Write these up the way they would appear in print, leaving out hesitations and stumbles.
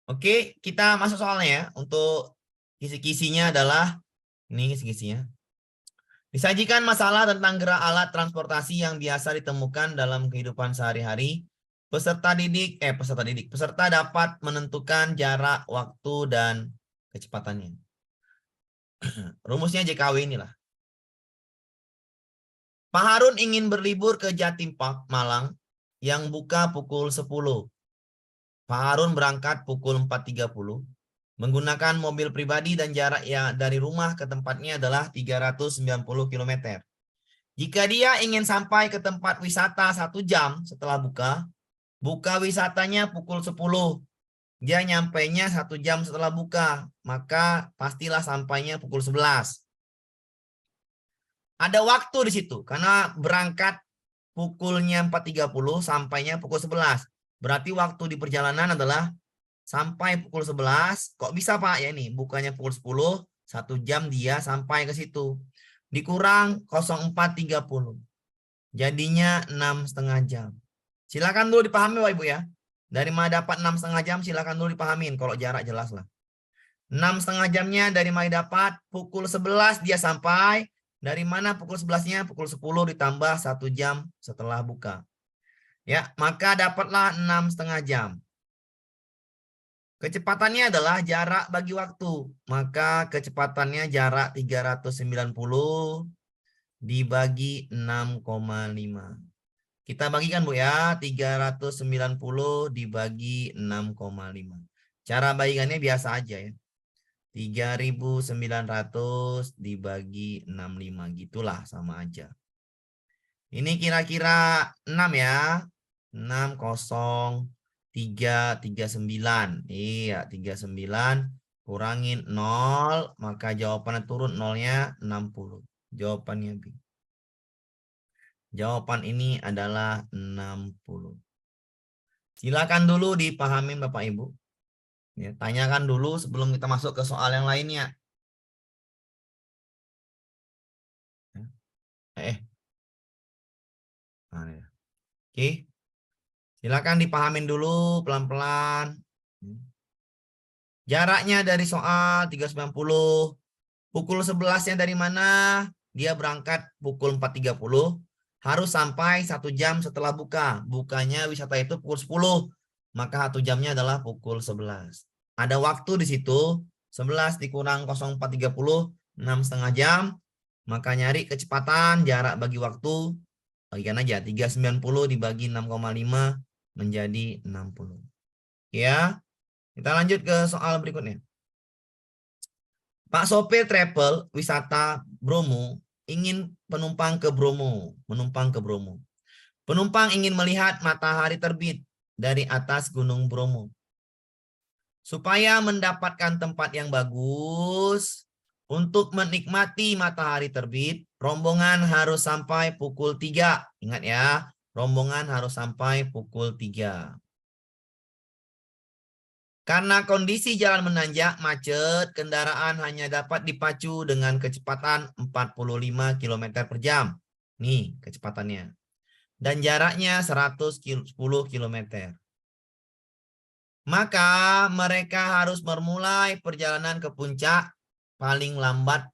Oke, kita masuk soalnya ya. Untuk kisi-kisinya adalah, ini kisi-kisinya. Disajikan masalah tentang gerak alat transportasi yang biasa ditemukan dalam kehidupan sehari-hari. Peserta dapat menentukan jarak, waktu, dan kecepatannya. Rumusnya JKW inilah. Pak Harun ingin berlibur ke Jatim Park, Malang, yang buka pukul 10. Pak Harun berangkat pukul 4.30 menggunakan mobil pribadi dan jarak dari rumah ke tempatnya adalah 390 km. Jika dia ingin sampai ke tempat wisata 1 jam setelah buka wisatanya pukul 10. Dia nyampainya 1 jam setelah buka, maka pastilah sampainya pukul 11. Ada waktu di situ, karena berangkat pukulnya 4.30, sampainya pukul 11. Berarti waktu di perjalanan adalah sampai pukul 11, kok bisa Pak? Ya ini, bukanya pukul 10, 1 jam dia sampai ke situ. Dikurang 04.30. Jadinya 6,5 jam. Silakan dulu dipahami Bapak Ibu ya. Dari mana dapat 6,5 jam, silakan dulu dipahamin. Kalau jarak jelas lah. 6,5 jamnya dari mana dapat? Pukul 11 dia sampai. Dari mana pukul 11-nya? Pukul 10 ditambah 1 jam setelah buka. Ya, maka dapatlah 6,5 jam. Kecepatannya adalah jarak bagi waktu. Maka kecepatannya jarak 390 dibagi 6,5. Kita bagikan Bu ya. 390 dibagi 6,5. Cara bagikannya biasa aja ya. 3.900 dibagi 65. Gitulah sama aja. Ini kira-kira 6 ya. 6, 0. 339. Iya, 39 kurangin 0, maka jawabannya turun 0-nya 60. Jawabannya B. Jawaban ini adalah 60. Silakan dulu dipahami Bapak Ibu. Ya, tanyakan dulu sebelum kita masuk ke soal yang lainnya. Oke. Silakan dipahamin dulu pelan-pelan. Jaraknya dari soal 390. Pukul 11-nya dari mana? Dia berangkat pukul 4.30. Harus sampai 1 jam setelah buka. Bukanya wisata itu pukul 10. Maka 1 jamnya adalah pukul 11. Ada waktu di situ. 11 dikurang 04.30. 6,5 jam. Maka nyari kecepatan, jarak bagi waktu. Bagikan aja. 390 dibagi 6,5 menjadi 60. Ya. Kita lanjut ke soal berikutnya. Pak sopir travel wisata Bromo ingin menumpang ke Bromo. Penumpang ingin melihat matahari terbit dari atas Gunung Bromo. Supaya mendapatkan tempat yang bagus untuk menikmati matahari terbit, rombongan harus sampai pukul 3. Ingat ya, rombongan harus sampai pukul 3. Karena kondisi jalan menanjak macet, kendaraan hanya dapat dipacu dengan kecepatan 45 km per jam. Nih kecepatannya. Dan jaraknya 110 km. Maka mereka harus memulai perjalanan ke puncak paling lambat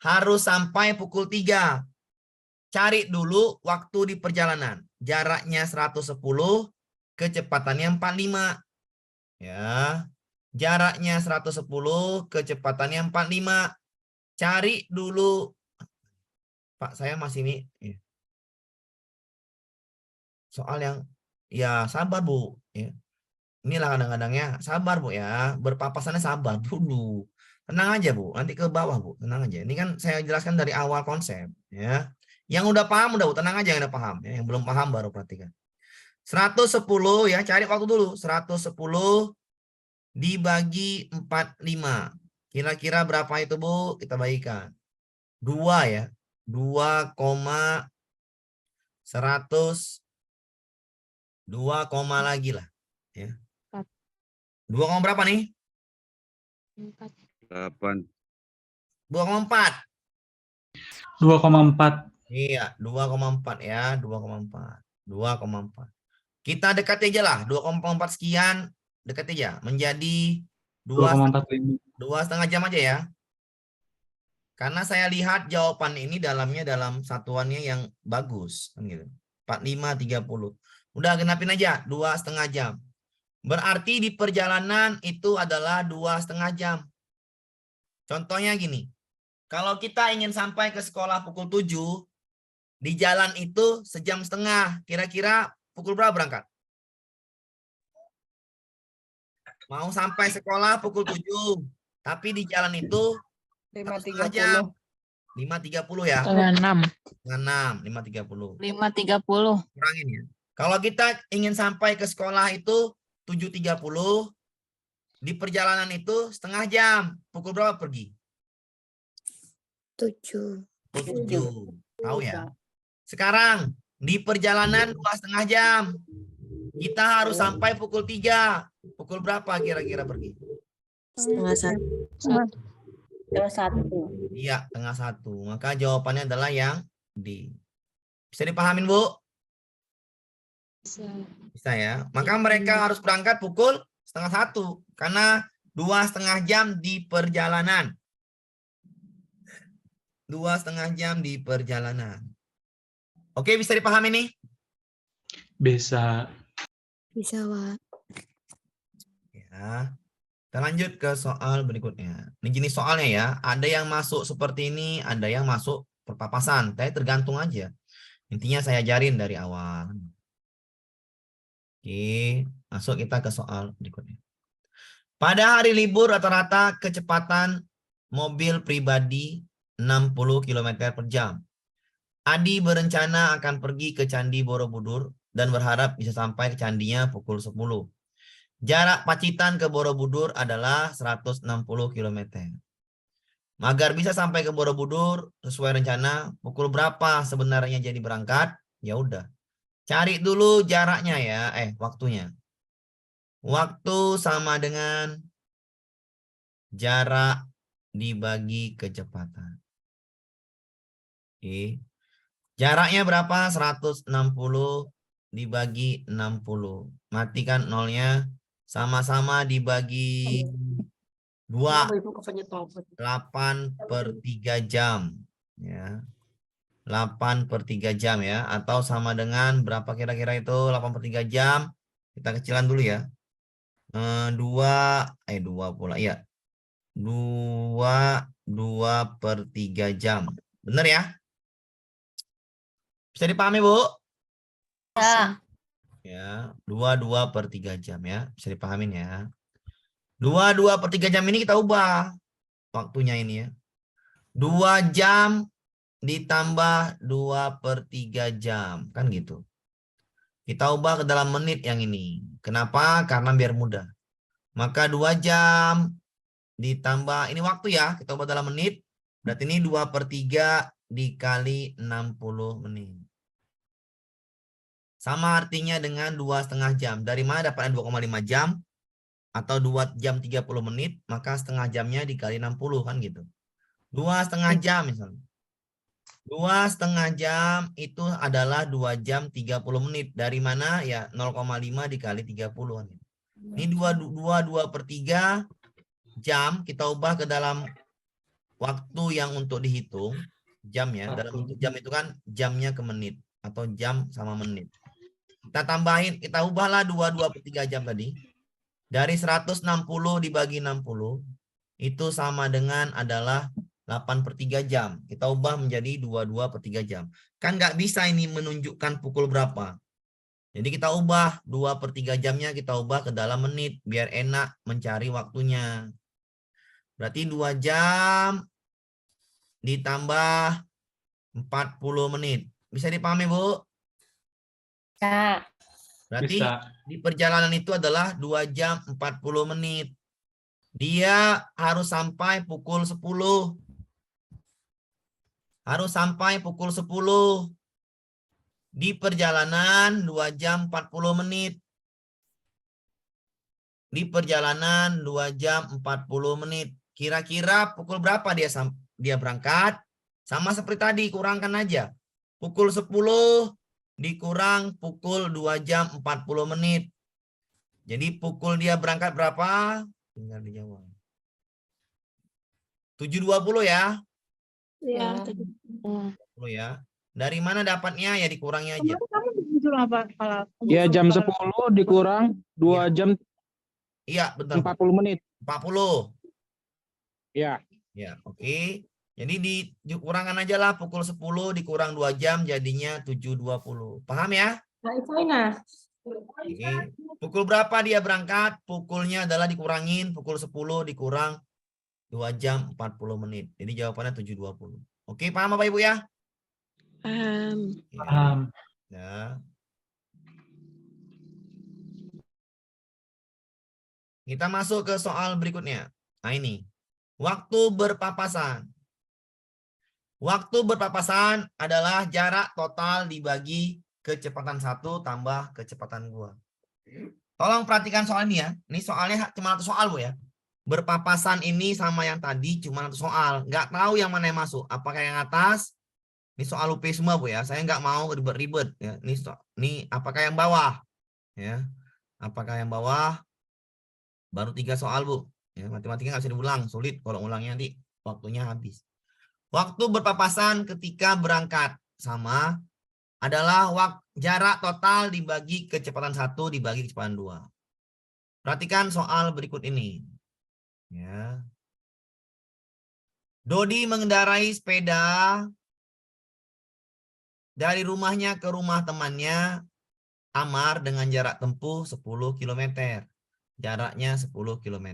harus sampai pukul 3. Cari dulu waktu di perjalanan. Jaraknya 110, kecepatannya 45. Ya, jaraknya 110, kecepatannya 45. Cari dulu. Pak, saya masih ini. Soal yang, ya sabar Bu. Ya. Inilah kadang-kadangnya, sabar Bu ya. Berpapasannya sabar dulu. Tenang aja Bu, nanti ke bawah Bu. Tenang aja. Ini kan saya jelaskan dari awal konsep. Ya. Yang udah paham udah Bu, tenang aja yang udah paham. Ya. Yang belum paham baru perhatikan. 110 ya, cari waktu dulu. 110 dibagi 45. Kira-kira berapa itu Bu? Kita bagikan. 2 ya. 2,100. 2, lagi lah. Ya. 2, berapa nih? 8. 2,4. 2,4. Iya, 2,4 ya. 2,4. 2,4. Kita dekati aja lah. 2,4 sekian dekat aja. Menjadi 2,45. 2,5 jam aja ya. Karena saya lihat jawaban ini dalam satuannya yang bagus. Kan gitu. 45, 30. Udah genapin aja 2,5 jam. Berarti di perjalanan itu adalah 2,5 jam. Contohnya gini. Kalau kita ingin sampai ke sekolah pukul 7, di jalan itu 1,5 jam. Kira-kira pukul berapa berangkat? Mau sampai sekolah pukul 7. Tapi di jalan itu 1,5 jam. 5.30 ya. 6. 5.30. 5.30. Kurangin ya. Kalau kita ingin sampai ke sekolah itu 7.30, di perjalanan itu 1/2 jam. Pukul berapa pergi? 7. Pukul 7. Tahu ya? Sekarang di perjalanan 2,5 jam. Kita harus sampai pukul 3. Pukul berapa kira-kira pergi? 1:30. 1. Iya, 1:30. Maka jawabannya adalah yang D. Bisa dipahamin, Bu? Bisa ya. Maka mereka harus berangkat pukul 1:30 karena 2,5 jam di perjalanan. 2,5 jam di perjalanan. Oke, bisa dipahami nih? Bisa. Bisa, Wak. Ya. Kita lanjut ke soal berikutnya. Ini jenis soalnya ya. Ada yang masuk seperti ini, ada yang masuk perpapasan. Saya tergantung aja. Intinya saya ajarin dari awal. Oke, masuk kita ke soal berikutnya. Pada hari libur rata-rata kecepatan mobil pribadi 60 km per jam. Adi berencana akan pergi ke Candi Borobudur dan berharap bisa sampai ke candinya pukul 10. Jarak Pacitan ke Borobudur adalah 160 km. Agar bisa sampai ke Borobudur sesuai rencana, pukul berapa sebenarnya jadi berangkat? Ya udah. Cari dulu jaraknya ya, waktunya. Waktu sama dengan jarak dibagi kecepatan. Oke. Jaraknya berapa? 160 dibagi 60. Matikan nolnya. Sama-sama dibagi 2. 8/3 jam. Ya. 8/3 jam ya. Atau sama dengan berapa kira-kira itu? 8/3 jam. Kita kecilan dulu ya. 2 pula. Iya. 2/3 jam. Bener ya? Bisa dipahami, Bu? Ya. Ya, 2/3 jam ya. Bisa dipahamin ya. 2/3 jam ini kita ubah waktunya ini ya. 2 jam ditambah 2/3 jam. Kan gitu. Kita ubah ke dalam menit yang ini. Kenapa? Karena biar mudah. Maka 2 jam ditambah, ini waktu ya. Kita ubah dalam menit. Berarti ini 2/3 dikali 60 menit. Sama artinya dengan 2,5 jam. Dari mana dapatnya 2,5 jam? Atau 2 jam 30 menit. Maka setengah jamnya dikali 60 kan gitu. 2,5 jam misalnya. 2,5 jam itu adalah 2 jam 30 menit. Dari mana? Ya 0,5 dikali 30. Ini 2/3 jam kita ubah ke dalam waktu yang untuk dihitung. Jam ya. Dalam bentuk jam itu kan jamnya ke menit. Atau jam sama menit. Kita tambahin, kita ubahlah 2/3 jam tadi. Dari 160 dibagi 60. Itu sama dengan adalah 8/3 jam. Kita ubah menjadi 22/3 jam. Kan nggak bisa ini menunjukkan pukul berapa. Jadi kita ubah 2/3 jamnya kita ubah ke dalam menit. Biar enak mencari waktunya. Berarti 2 jam ditambah 40 menit. Bisa dipahami, Bu? Ya. Berarti Bisa. di perjalanan itu adalah 2 jam 40 menit. Dia harus sampai pukul 10. Harus sampai pukul 10. Di perjalanan 2 jam 40 menit. Di perjalanan 2 jam 40 menit. Kira-kira pukul berapa dia berangkat? Sama seperti tadi, kurangkan aja. Pukul 10 dikurang pukul 2 jam 40 menit. Jadi pukul dia berangkat berapa? Tinggal dijawab. 7.20 ya. Iya. Ya. 10 ya. Dari mana dapatnya? Ya dikurangi aja. Kemarin kamu jujur apa kalau Ya jam 10 dikurang 2 jam Iya, betul. 40 menit. 40. Ya. Ya, oke. Jadi dikurangkan aja lah pukul 10 dikurang 2 jam jadinya 7.20. Paham ya? Nah, Oke. Pukul berapa dia berangkat? Pukulnya adalah dikurangin pukul 10 dikurang 2 jam 40 menit. Jadi jawabannya 7.20. Oke, paham Bapak Ibu ya? Oke. Paham. Ya. Kita masuk ke soal berikutnya. Nah ini. Waktu berpapasan. Waktu berpapasan adalah jarak total dibagi kecepatan 1 tambah kecepatan gua. Tolong perhatikan soal ini ya. Ini soalnya cuma satu soal Bu ya. Berpapasan ini sama yang tadi cuma satu soal. Nggak tahu yang mana yang masuk. Apakah yang atas? Ini soal UP semua Bu ya. Saya nggak mau ribet-ribet ya. Ini apakah yang bawah? Ya. Apakah yang bawah? Baru 3 soal Bu. Ya, matematika nggak bisa diulang. Sulit kalau ulangnya nanti waktunya habis. Waktu berpapasan ketika berangkat sama adalah jarak total dibagi kecepatan 1 dibagi kecepatan 2. Perhatikan soal berikut ini. Ya. Dodi mengendarai sepeda dari rumahnya ke rumah temannya Amar dengan jarak tempuh 10 km. Jaraknya 10 km.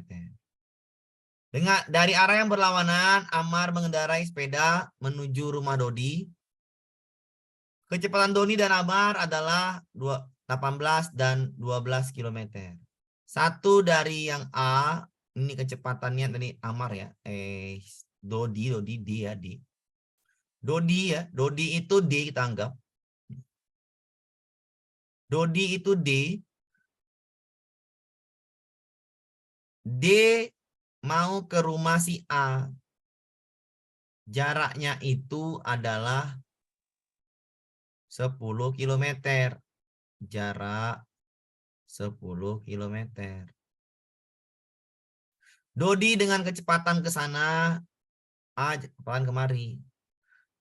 Dari arah yang berlawanan, Amar mengendarai sepeda menuju rumah Dodi. Kecepatan Doni dan Amar adalah 18 dan 12 km. Satu dari yang A, ini kecepatannya tadi Amar ya. Dodi D ya, D. Dodi ya, Dodi itu D kita anggap. Dodi itu D. D mau ke rumah si A. Jaraknya itu adalah 10 km. Jarak 10 km. Dodi dengan kecepatan ke sana, A kecepatan kemari.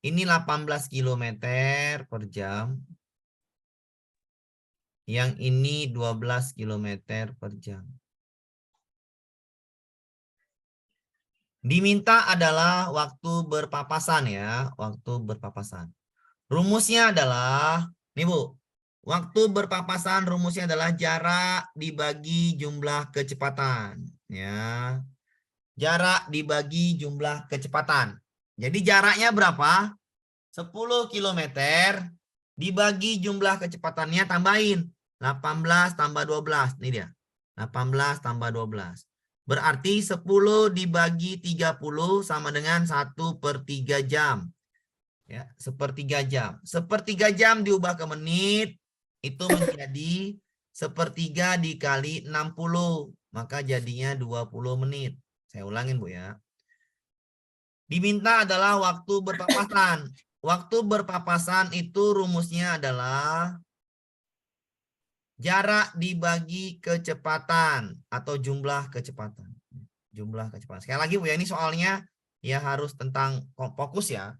Ini 18 km per jam. Yang ini 12 km per jam. Diminta adalah waktu berpapasan ya, waktu berpapasan. Rumusnya adalah, nih Bu, waktu berpapasan rumusnya adalah jarak dibagi jumlah kecepatan. Ya, jarak dibagi jumlah kecepatan. Jadi jaraknya berapa? 10 km dibagi jumlah kecepatannya tambahin. 18 tambah 12, ini dia. 18 tambah 12. Berarti 10 dibagi 30 sama dengan 1/3 jam. Ya, 1/3 jam. 1/3 jam diubah ke menit, itu menjadi 1/3 dikali 60. Maka jadinya 20 menit. Saya ulangin Bu ya. Diminta adalah waktu berpapasan. Waktu berpapasan itu rumusnya adalah jarak dibagi kecepatan atau jumlah kecepatan. Jumlah kecepatan. Sekali lagi Bu ya, ini soalnya ya harus tentang fokus ya.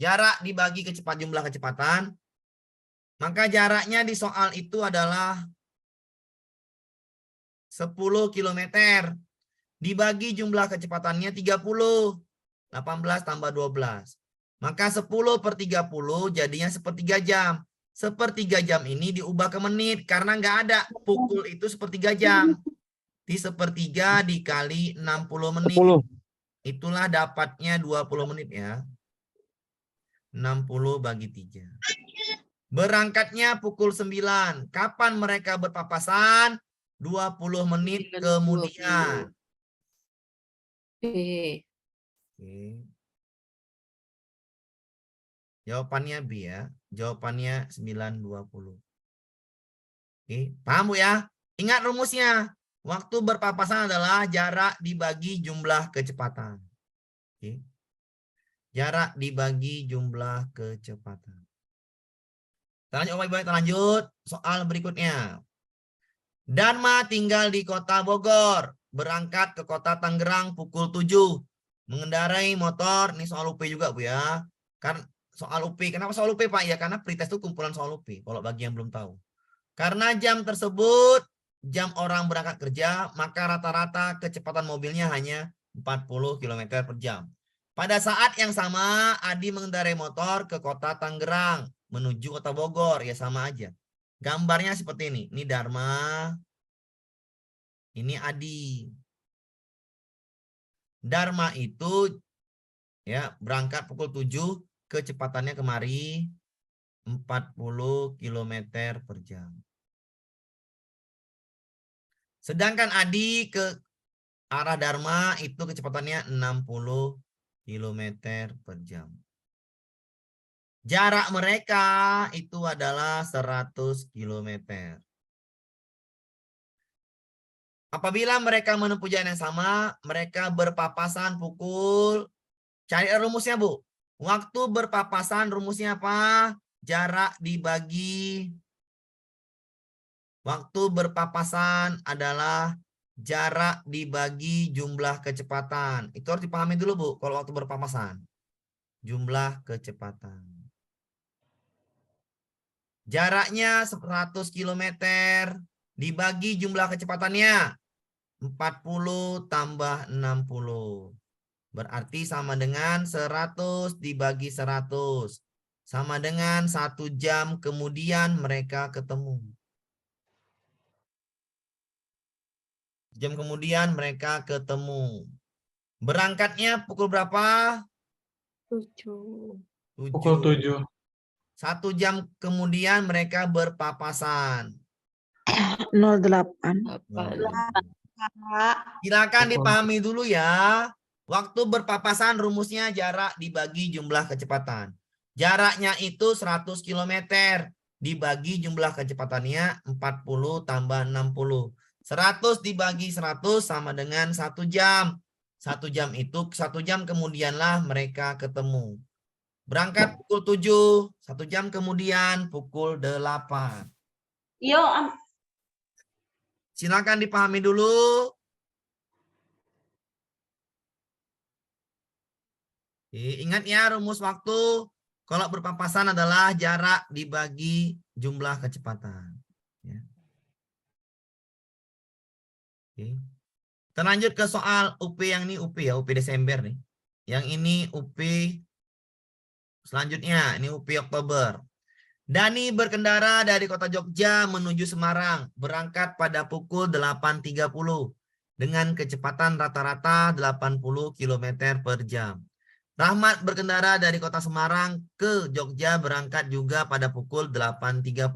Jarak dibagi jumlah kecepatan. Maka jaraknya di soal itu adalah 10 km. Dibagi jumlah kecepatannya 30. 18 tambah 12. Maka 10/30 jadinya 1/3 jam. 1/3 jam ini diubah ke menit karena nggak ada pukul itu 1/3 jam. Di 1/3 dikali 60 menit. 10. Itulah dapatnya 20 menit ya. 60 bagi 3. Berangkatnya pukul 9. Kapan mereka berpapasan? 20 menit kemudian. Oke. Jawabannya B ya. Jawabannya 9.20. Oke, paham Bu ya? Ingat rumusnya. Waktu berpapasan adalah jarak dibagi jumlah kecepatan. Oke. Jarak dibagi jumlah kecepatan. Kita lanjut, kita lanjut soal berikutnya. Dharma tinggal di kota Bogor. Berangkat ke kota Tangerang pukul 7. Mengendarai motor. Ini soal UP juga, Bu ya. Karena soal UP. Kenapa soal UP, Pak? Ya karena pretest itu kumpulan soal UP. Kalau bagi yang belum tahu. Karena jam tersebut, jam orang berangkat kerja, maka rata-rata kecepatan mobilnya hanya 40 km per jam. Pada saat yang sama, Adi mengendarai motor ke kota Tangerang menuju kota Bogor. Ya sama aja. Gambarnya seperti ini. Ini Dharma. Ini Adi. Dharma itu ya berangkat pukul 7, kecepatannya kemari 40 km per jam. Sedangkan Adi ke arah Dharma itu kecepatannya 60 km per jam. Jarak mereka itu adalah 100 km. Apabila mereka menempuh jalan yang sama, mereka berpapasan pukul. Cari rumusnya, Bu. Waktu berpapasan rumusnya apa? Jarak dibagi. Waktu berpapasan adalah jarak dibagi jumlah kecepatan. Itu harus dipahami dulu, Bu, kalau waktu berpapasan. Jumlah kecepatan. Jaraknya 100 km dibagi jumlah kecepatannya. 40 tambah 60. Berarti sama dengan 100 dibagi 100. Sama dengan 1 jam kemudian mereka ketemu. Jam kemudian mereka ketemu. Berangkatnya pukul berapa? 7. Pukul 7. 1 jam kemudian mereka berpapasan. 08. Silakan Pukul. dipahami dulu ya. Waktu berpapasan rumusnya jarak dibagi jumlah kecepatan. Jaraknya itu 100 km. Dibagi jumlah kecepatannya 40 tambah 60. 100 dibagi 100 sama dengan 1 jam. 1 jam itu 1 jam kemudianlah mereka ketemu. Berangkat pukul 7. 1 jam kemudian pukul 8. Silakan dipahami dulu. Ingat ya rumus waktu kalau berpapasan adalah jarak dibagi jumlah kecepatan. Ya. Oke. Kita lanjut ke soal UP yang ini UP ya, UP Desember nih. Yang ini UP selanjutnya, ini UP Oktober. Dani berkendara dari kota Jogja menuju Semarang, berangkat pada pukul 8.30 dengan kecepatan rata-rata 80 km per jam. Rahmat berkendara dari kota Semarang ke Jogja berangkat juga pada pukul 8.30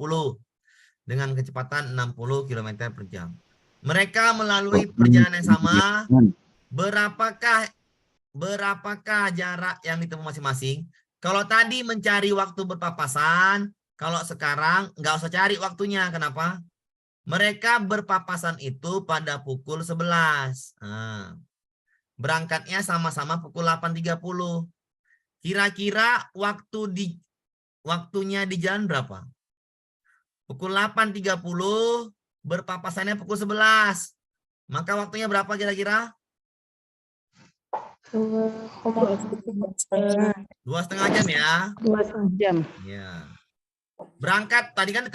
dengan kecepatan 60 km per jam. Mereka melalui perjalanan yang sama. Berapakah jarak yang ditempuh masing-masing? Kalau tadi mencari waktu berpapasan, kalau sekarang nggak usah cari waktunya. Kenapa? Mereka berpapasan itu pada pukul 11. Nah, berangkatnya sama-sama pukul 8.30. Kira-kira waktunya di jalan berapa? Pukul 8.30, berpapasannya pukul 11. Maka waktunya berapa kira-kira? 2,5 jam ya. 2,5 jam. Ya. Berangkat tadi kan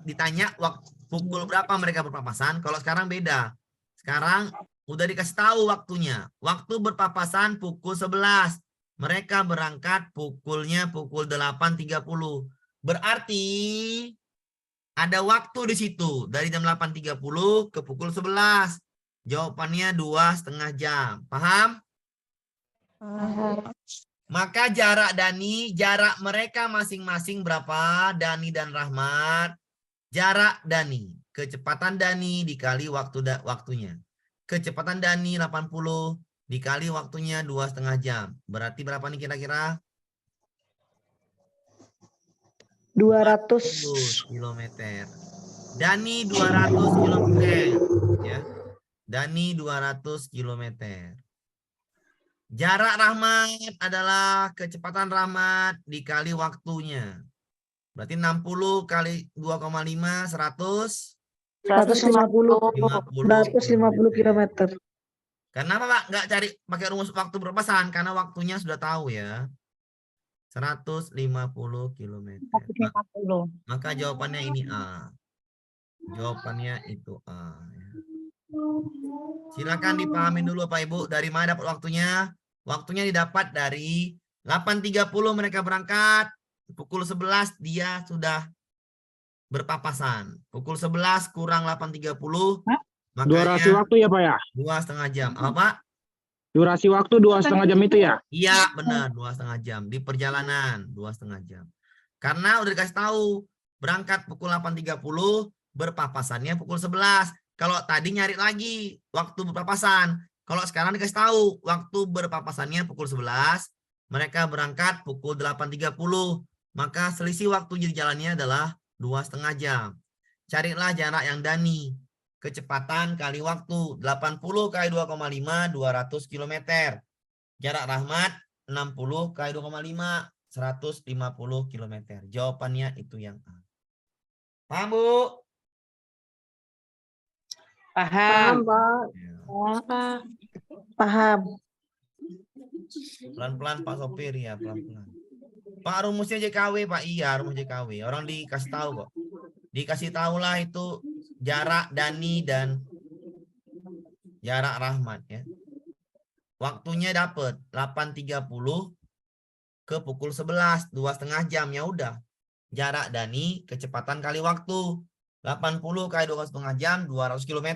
ditanya waktu pukul berapa mereka berpapasan. Kalau sekarang beda. Sekarang udah dikasih tahu waktunya. Waktu berpapasan pukul 11. Mereka berangkat pukul 8.30. Berarti ada waktu di situ dari jam 8.30 ke pukul 11. Jawabannya 2,5 jam. Paham? Maka jarak mereka masing-masing berapa? Dani dan Rahmat. Jarak Dani, kecepatan Dani dikali waktunya. Kecepatan Dani 80 dikali waktunya 2,5 jam. Berarti berapa nih kira-kira? 200 km. Dani 200 km. Ya. Dani 200 km. Jarak Rahmat adalah kecepatan Rahmat dikali waktunya. Berarti 60 kali 2,5, 100. 150. 150 kilometer. Kenapa Pak nggak cari pakai rumus waktu berpapasan? Karena waktunya sudah tahu ya. 150 km. Maka jawabannya ini A. Jawabannya itu A. Silakan dipahami dulu Pak Ibu. Dari mana dapat waktunya? Waktunya didapat dari 8.30 mereka berangkat. Pukul 11 dia sudah berpapasan. Pukul 11 kurang 8.30. Durasi Makanya waktu ya Pak ya? 2,5 jam. Apa Pak? Durasi waktu 2,5 jam itu ya? Iya benar 2,5 jam. Di perjalanan 2,5 jam. Karena udah dikasih tahu. Berangkat pukul 8.30. Berpapasannya pukul 11. Kalau tadi nyari lagi waktu berpapasan. Kalau sekarang dikasih tahu waktu berpapasannya pukul 11. Mereka berangkat pukul 8.30. Maka selisih waktu di jalannya adalah 2,5 jam. Carilah jarak yang Dani. Kecepatan kali waktu 80 kali 2,5 200 km. Jarak Rahmat 60 kali 2,5 150 km. Jawabannya itu yang A. Paham Bu? Paham, Pak. Ya. Paham. Pelan-pelan Pak sopir ya, pelan-pelan. Pak rumusnya JKW Pak, iya rumus JKW. Orang dikasih tahu kok. Dikasih tahulah itu jarak Dani dan jarak Rahmat ya. Waktunya dapat 8.30 ke pukul 11, 2,5 jam ya udah. Jarak Dani kecepatan kali waktu 80 kali 2,5 jam 200 km.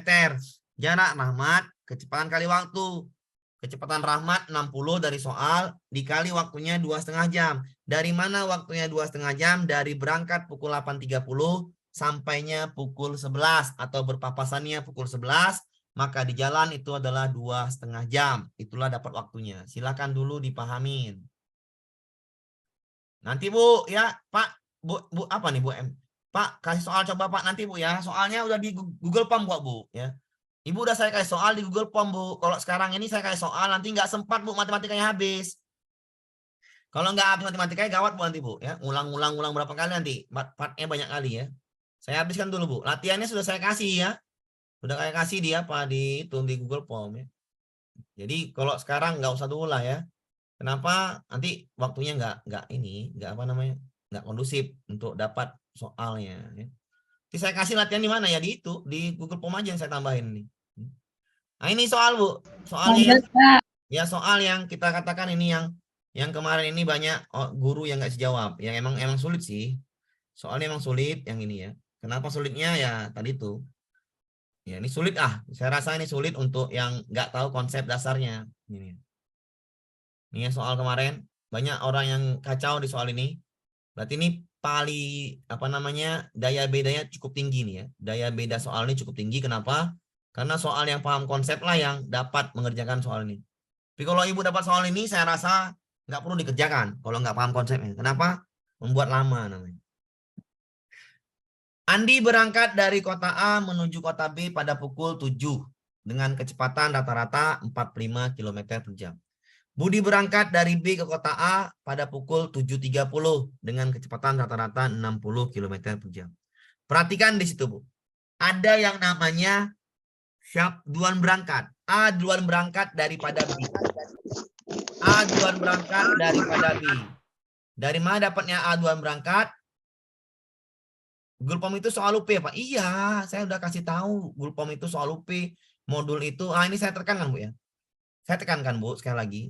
Jarak Rahmat kecepatan kali waktu. Kecepatan Rahmat 60 dari soal dikali waktunya 2,5 jam. Dari mana waktunya 2,5 jam? Dari berangkat pukul 8.30 sampainya pukul 11 atau berpapasannya pukul 11, maka di jalan itu adalah 2,5 jam. Itulah dapat waktunya. Silakan dulu dipahamin. Nanti Bu ya, Pak, Bu apa nih Bu M? Pak kasih soal coba Pak nanti Bu ya. Soalnya udah di Google Form kok Bu ya. Ibu udah saya kasih soal di Google Form Bu. Kalau sekarang ini saya kasih soal nanti nggak sempat Bu matematikanya habis. Kalau nggak habis matematikanya gawat Bu nanti Bu ya. Ulang berapa kali nanti? Partnya banyak kali ya. Saya habiskan dulu Bu. Latihannya sudah saya kasih ya. Sudah saya kasih dia apa di Google Form ya. Jadi kalau sekarang nggak usah dulu lah ya. Kenapa? Nanti waktunya nggak kondusif untuk dapat soalnya. Ya. Jadi saya kasih latihan di mana ya di Google Form aja yang saya tambahin nih. Nah ini soal Bu, soalnya ya soal yang kita katakan ini yang kemarin ini banyak guru yang nggak sejawab. Yang emang sulit sih. Soalnya emang sulit yang ini ya. Kenapa sulitnya ya tadi tuh. Ya ini sulit saya rasa ini sulit untuk yang nggak tahu konsep dasarnya. Ini soal kemarin banyak orang yang kacau di soal ini. Berarti ini daya bedanya cukup tinggi nih ya. Daya beda soal ini cukup tinggi. Kenapa? Karena soal yang paham konsep lah yang dapat mengerjakan soal ini. Tapi kalau ibu dapat soal ini saya rasa nggak perlu dikerjakan kalau nggak paham konsepnya. Kenapa? Membuat lama namanya. Andi berangkat dari kota A menuju kota B pada pukul 7 dengan kecepatan rata-rata 45 km per jam. Budi berangkat dari B ke kota A pada pukul 7.30 dengan kecepatan rata-rata 60 km per jam. Perhatikan di situ, Bu. Ada yang namanya duluan berangkat. A duluan berangkat daripada B. A duluan berangkat daripada B. Dari mana dapatnya A duluan berangkat? Google Form itu soal UP, Pak. Iya, saya udah kasih tahu. Google Form itu soal UP. Modul itu, ini saya tekankan, Bu ya. Saya tekankan, Bu, sekali lagi.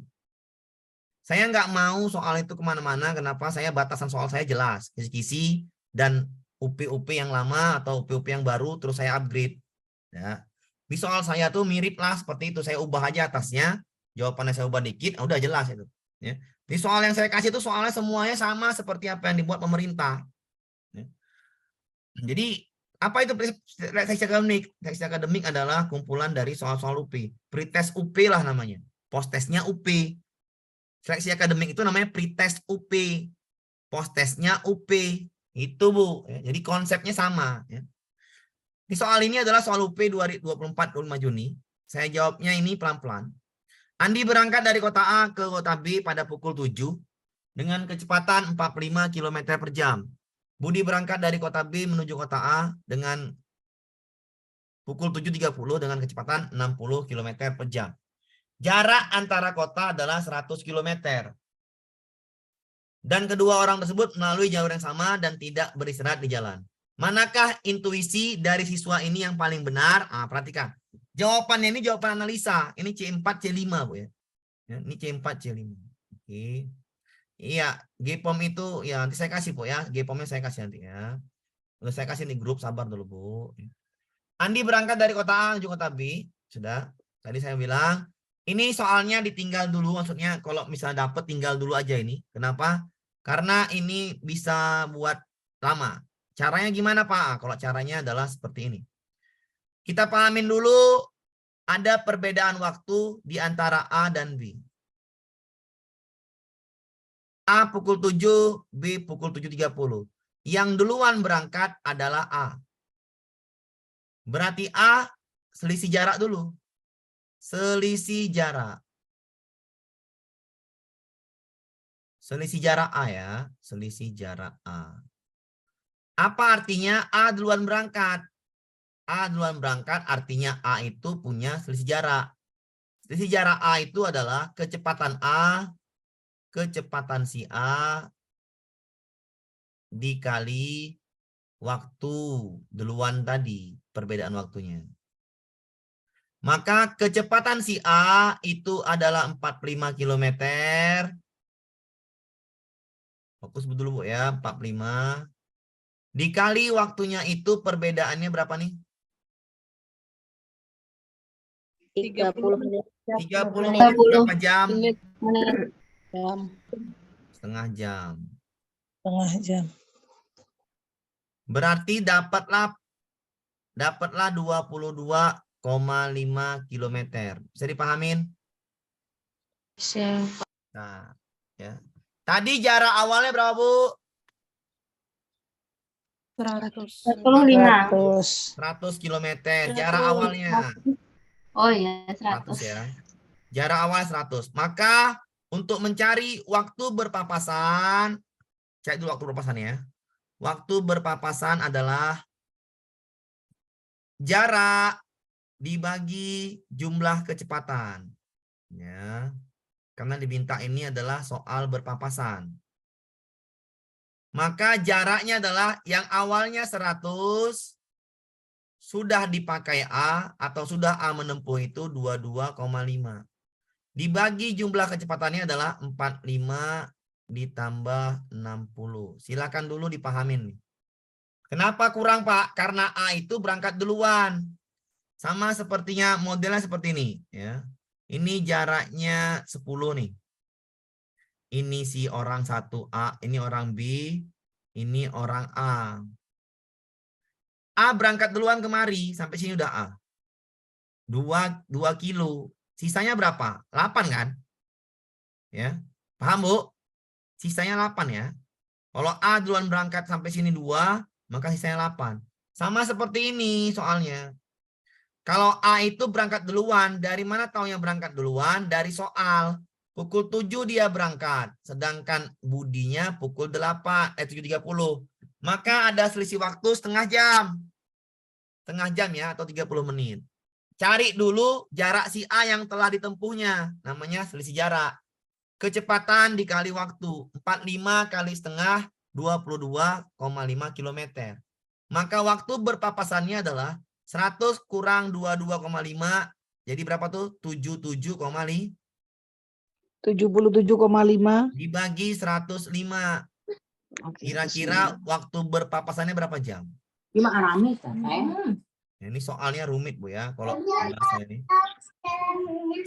Saya nggak mau soal itu kemana-mana. Kenapa? Saya batasan soal saya jelas. Kisi-kisi dan UP-UP yang lama atau UP-UP yang baru, terus saya upgrade. Ya. Di soal saya tuh mirip lah seperti itu. Saya ubah aja atasnya. Jawabannya saya ubah dikit, udah jelas itu. Ya. Di soal yang saya kasih itu soalnya semuanya sama seperti apa yang dibuat pemerintah. Ya. Jadi apa itu seleksi akademik? Seleksi akademik adalah kumpulan dari soal-soal UP. Pretest UP lah namanya. Post-testnya UP. Seleksi akademik itu namanya pretest UP. Post-testnya UP. Itu Bu. Ya, jadi konsepnya sama. Ya. Di soal ini adalah soal UP 24-25 Juni. Saya jawabnya ini pelan-pelan. Andi berangkat dari kota A ke kota B pada pukul 7 dengan kecepatan 45 km per jam. Budi berangkat dari kota B menuju kota A dengan pukul 7.30 dengan kecepatan 60 km per jam. Jarak antara kota adalah 100 km. Dan kedua orang tersebut melalui jalur yang sama dan tidak beristirahat di jalan. Manakah intuisi dari siswa ini yang paling benar? Perhatikan. Jawabannya ini jawaban analisa. Ini C4, C5, Bu ya. Ini C4, C5. Oke. Iya, GPOM itu ya nanti saya kasih, Bu ya. GPOM-nya saya kasih nanti ya. Udah saya kasih di grup, sabar dulu, Bu. Andi berangkat dari kota A menuju kota B. Sudah. Tadi saya bilang, ini soalnya ditinggal dulu, maksudnya kalau misalnya dapat tinggal dulu aja ini. Kenapa? Karena ini bisa buat lama. Caranya gimana, Pak? Kalau caranya adalah seperti ini. Kita pahamin dulu ada perbedaan waktu di antara A dan B. A pukul 7, B pukul 7.30. Yang duluan berangkat adalah A. Berarti A selisih jarak dulu. Selisih jarak. Selisih jarak A ya. Selisih jarak A. Apa artinya A duluan berangkat? A duluan berangkat artinya A itu punya selisih jarak. Selisih jarak A itu adalah kecepatan A, kecepatan si A dikali waktu duluan tadi, perbedaan waktunya. Maka kecepatan si A itu adalah 45 km. Fokus dulu, Bu ya, 45. Dikali waktunya itu perbedaannya berapa nih? 30 menit. 30 menit berapa jam? Jam. Setengah jam. Setengah jam. Berarti dapatlah 22,5 km. Bisa dipahamin? Bisa. Nah, ya. Tadi jarak awalnya berapa, Bu? 105. 100 km. Jarak awalnya. Oh ya, 100 100. ya. Jarak awal 100. Maka untuk mencari waktu berpapasan, cek dulu waktu berpapasan ya. Waktu berpapasan adalah jarak dibagi jumlah kecepatan. Ya. Karena diminta ini adalah soal berpapasan. Maka jaraknya adalah yang awalnya 100 sudah dipakai A atau sudah A menempuh itu 22,5. Dibagi jumlah kecepatannya adalah 45 ditambah 60. Silakan dulu dipahamin. Kenapa kurang, Pak? Karena A itu berangkat duluan. Sama sepertinya modelnya seperti ini. Ya. Ini jaraknya 10 nih. Ini si orang 1A, ini orang B, ini orang A. A berangkat duluan kemari, sampai sini udah A. 2 kilo. Sisanya berapa? 8 kan? Ya. Paham, Bu? Sisanya 8 ya. Kalau A duluan berangkat sampai sini 2, maka sisanya 8. Sama seperti ini soalnya. Kalau A itu berangkat duluan, dari mana taunya berangkat duluan? Dari soal. Pukul 7 dia berangkat, sedangkan Budinya pukul 7.30. Maka ada selisih waktu setengah jam. Setengah jam ya, atau 30 menit. Cari dulu jarak si A yang telah ditempuhnya. Namanya selisih jarak. Kecepatan dikali waktu. 45 kali setengah, 22,5 km. Maka waktu berpapasannya adalah 100 kurang 22,5. Jadi berapa tuh? 77,5. 77,5. Dibagi 105. Kira-kira waktu berpapasannya berapa jam? Ini soalnya rumit, Bu ya. Kalau bahasa ini.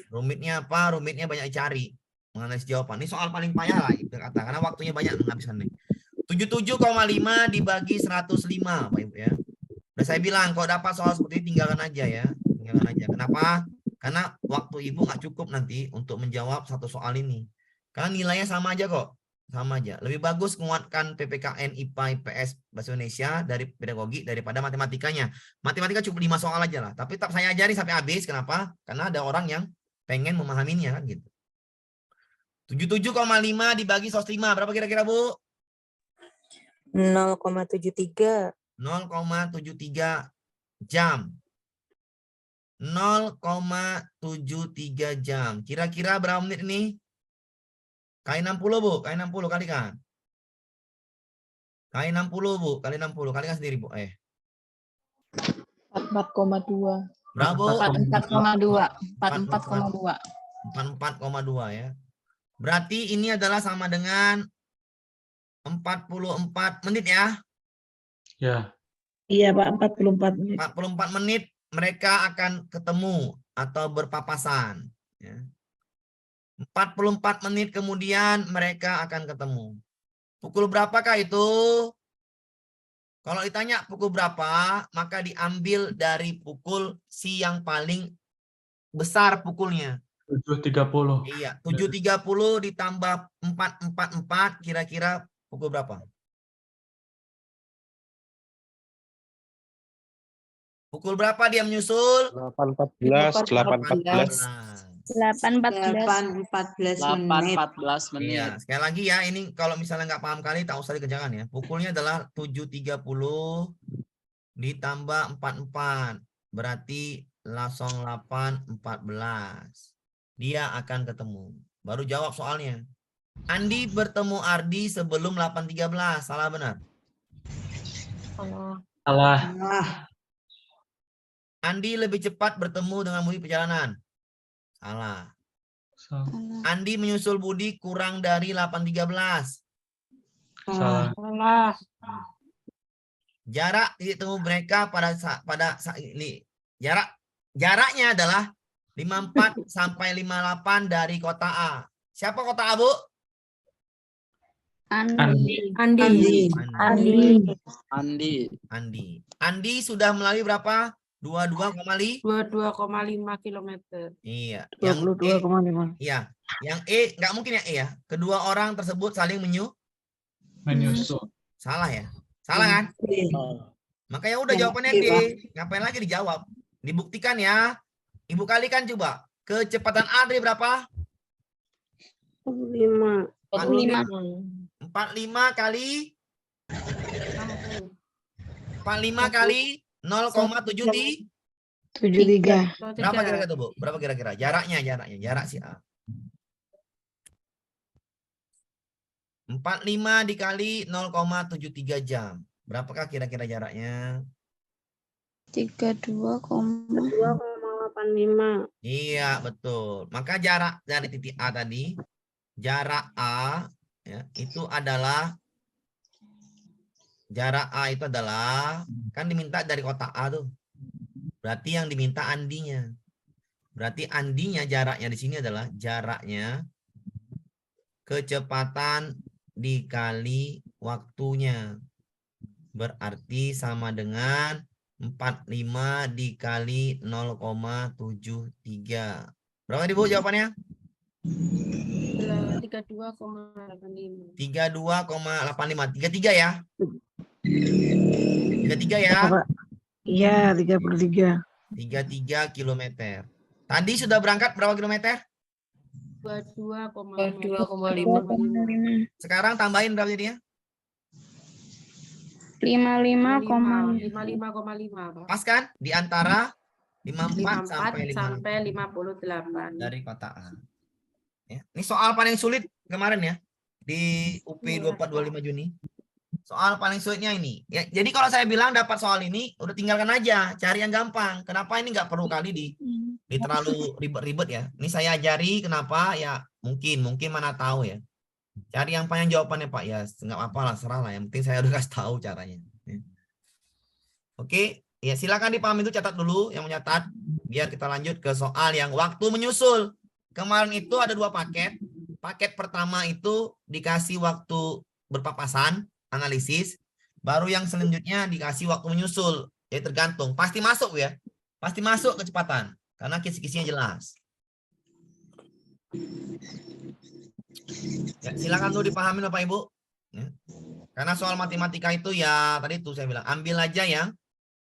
Rumitnya apa? Rumitnya banyak dicari. Menganalisis jawaban. Ini soal paling payah lah. Kata, karena waktunya banyak menghabiskan nih. 77,5 dibagi 105, Pak Ibu ya. Udah saya bilang, kalau dapat soal seperti ini tinggalkan aja ya. Tinggalkan aja. Kenapa? Karena waktu Ibu nggak cukup nanti untuk menjawab satu soal ini. Karena nilainya sama aja kok. Sama aja. Lebih bagus menguatkan PPKN, IPA, IPS, Bahasa Indonesia dari pedagogi daripada matematikanya. Matematika cukup 5 soal aja lah. Tapi tetap saya ajari sampai habis. Kenapa? Karena ada orang yang pengen memahaminya kan gitu. 77,5 dibagi 105. Berapa kira-kira, Bu? 0,73. 0,73 jam. 0,73 jam. Kira-kira berapa menit ini? Kali 60, Bu. Kali 60 kalikan. Kali 60, Bu. Kali 60. Kalikan sendiri, Bu. 44,2. Berapa, Bu? 44,2. 44,2. 44,2 ya. Berarti ini adalah sama dengan 44 menit ya. Ya. Iya, Pak, 44 menit. 44 menit mereka akan ketemu atau berpapasan. Ya. 44 menit kemudian mereka akan ketemu. Pukul berapakah itu? Kalau ditanya pukul berapa, maka diambil dari pukul si yang paling besar pukulnya. 7.30. Iya, 7.30 ditambah 4.44 kira-kira pukul berapa? Pukul berapa dia menyusul? 8.14, 8.14. 8.14 menit. 8.14 menit. Iya, sekali lagi ya, ini kalau misalnya nggak paham kali, tak usah dikerjakan ya. Pukulnya adalah 7.30 ditambah 44. Berarti 08.14. Dia akan ketemu. Baru jawab soalnya. Andi bertemu Ardi sebelum 8.13. Salah benar? Salah. Andi lebih cepat bertemu dengan Budi perjalanan. Salah. Andi menyusul Budi kurang dari 8.13. Salah. Jarak titik temu mereka pada saat ini jaraknya adalah 54 sampai 58 dari kota A. Siapa kota A, Bu? Andi. Andi sudah melalui berapa? 22,5. 22,5 kilometer. Iya. 22,5. Iya. Yang E nggak mungkin ya E ya. Kedua orang tersebut saling Menyusul. salah ya. Salah kan? Makanya udah jawabannya D. Ngapain lagi dijawab? Dibuktikan ya. Ibu kalikan coba. Kecepatan Adri berapa? 45. 45 kali 0,73. 73. Berapa kira-kira tuh, Bu? Berapa kira-kira? Jarak si A. 45 dikali 0,73 jam. Berapakah kira-kira jaraknya? 2,85. Iya, betul. Maka jarak dari titik A tadi, jarak A ya, itu adalah kan diminta dari kotak A tuh. Berarti yang diminta Andinya. Berarti Andinya jaraknya di sini adalah jaraknya kecepatan dikali waktunya. Berarti sama dengan 45 dikali 0,73. Berapa nih, Bu, jawabannya? 32,85. 32,85. 33 ya? 33 ya? Iya, 33. 33 kilometer. Tadi sudah berangkat berapa kilometer? 22,5. Sekarang tambahin berapa jadinya? 55,5. Pas kan? Di antara 54 sampai 54 sampai 58. dari kota A. Ya. Ini soal paling sulit kemarin ya. Di UP 24-25 Juni. Soal paling sulitnya ini. Ya, jadi kalau saya bilang dapat soal ini, udah tinggalkan aja. Cari yang gampang. Kenapa ini nggak perlu kali di terlalu ribet-ribet ya. Ini saya ajari kenapa ya mungkin mana tahu ya. Cari yang panjang jawabannya Pak ya. Nggak apa-apa lah, serah lah. Yang penting saya udah kasih tahu caranya. Oke. Ya silakan dipahami itu, catat dulu yang mencatat. Biar kita lanjut ke soal yang waktu menyusul. Kemarin itu ada 2 paket. Paket pertama itu dikasih waktu berpapasan, analisis. Baru yang selanjutnya dikasih waktu menyusul. Ya tergantung. Pasti masuk ya. Pasti masuk kecepatan. Karena kisi-kisinya jelas. Ya, silakan tuh dipahami Bapak Ibu. Ya. Karena soal matematika itu ya tadi tuh saya bilang ambil aja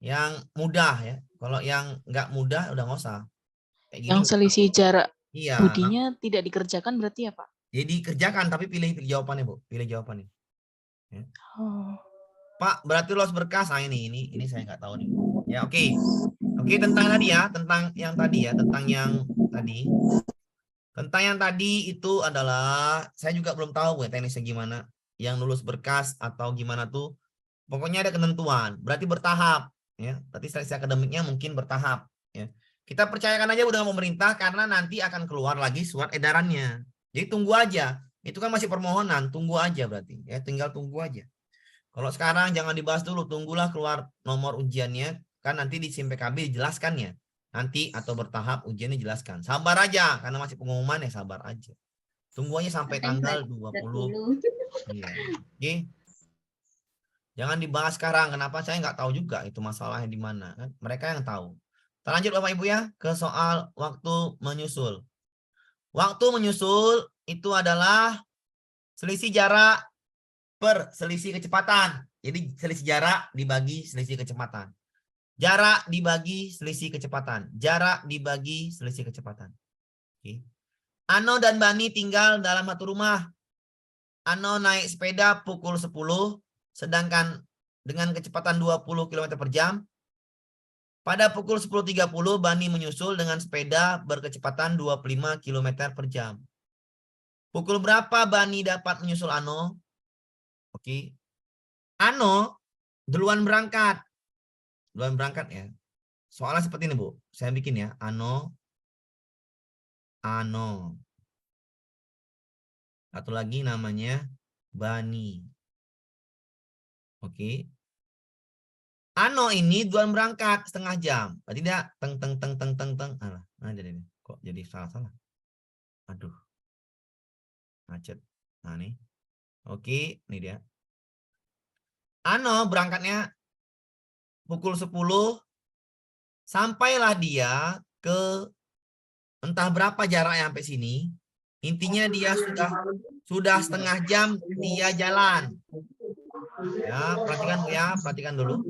yang mudah ya. Kalau yang nggak mudah udah nggak usah. Kayak gini, Yang selisih jarak iya. budinya tidak dikerjakan berarti ya Pak? Jadi kerjakan tapi pilih jawabannya Bu. Pilih jawabannya. Ya. Oh. Pak berarti los berkas. Ini saya nggak tahu nih. Ya oke. Oke, tentang tadi ya, tentang yang tadi ya, tentang yang tadi. Tentang yang tadi itu adalah, saya juga belum tahu ya teknisnya gimana. Yang lulus berkas atau gimana tuh. Pokoknya ada ketentuan, berarti bertahap. Ya, berarti seleksi akademiknya mungkin bertahap. Ya. Kita percayakan aja dengan pemerintah karena nanti akan keluar lagi surat edarannya. Jadi tunggu aja. Itu kan masih permohonan, tunggu aja berarti. Ya, tinggal tunggu aja. Kalau sekarang jangan dibahas dulu, tunggulah keluar nomor ujiannya. Kan nanti di SIM PKB dijelaskannya. Nanti atau bertahap ujiannya jelaskan. Sabar aja, karena masih pengumuman ya sabar aja. Tunggu aja sampai tanggal 20. Iya. Oke. Jangan dibahas sekarang. Kenapa saya nggak tahu juga itu masalahnya di mana. Kan? Mereka yang tahu. Kita lanjut Bapak Ibu ya ke soal waktu menyusul. Waktu menyusul itu adalah selisih jarak per selisih kecepatan. Jadi selisih jarak dibagi selisih kecepatan. Jarak dibagi selisih kecepatan. Jarak dibagi selisih kecepatan. Oke. Ano dan Bani tinggal dalam satu rumah. Ano naik sepeda pukul 10, sedangkan dengan kecepatan 20 km per jam. Pada pukul 10.30, Bani menyusul dengan sepeda berkecepatan 25 km per jam. Pukul berapa Bani dapat menyusul Ano? Oke. Ano duluan berangkat. Duluan berangkat ya. Soalnya seperti ini, Bu. Saya bikin ya. Ano. Satu lagi namanya Bani. Oke. Ano ini duluan berangkat setengah jam. Berarti dia teng. Alah, jadi kok jadi salah. Aduh. Macet. Nah, nih. Oke, ini dia. Ano berangkatnya pukul 10, sampailah dia ke entah berapa jaraknya sampai sini. Intinya dia sudah setengah jam dia jalan. Ya, perhatikan ya, perhatikan dulu.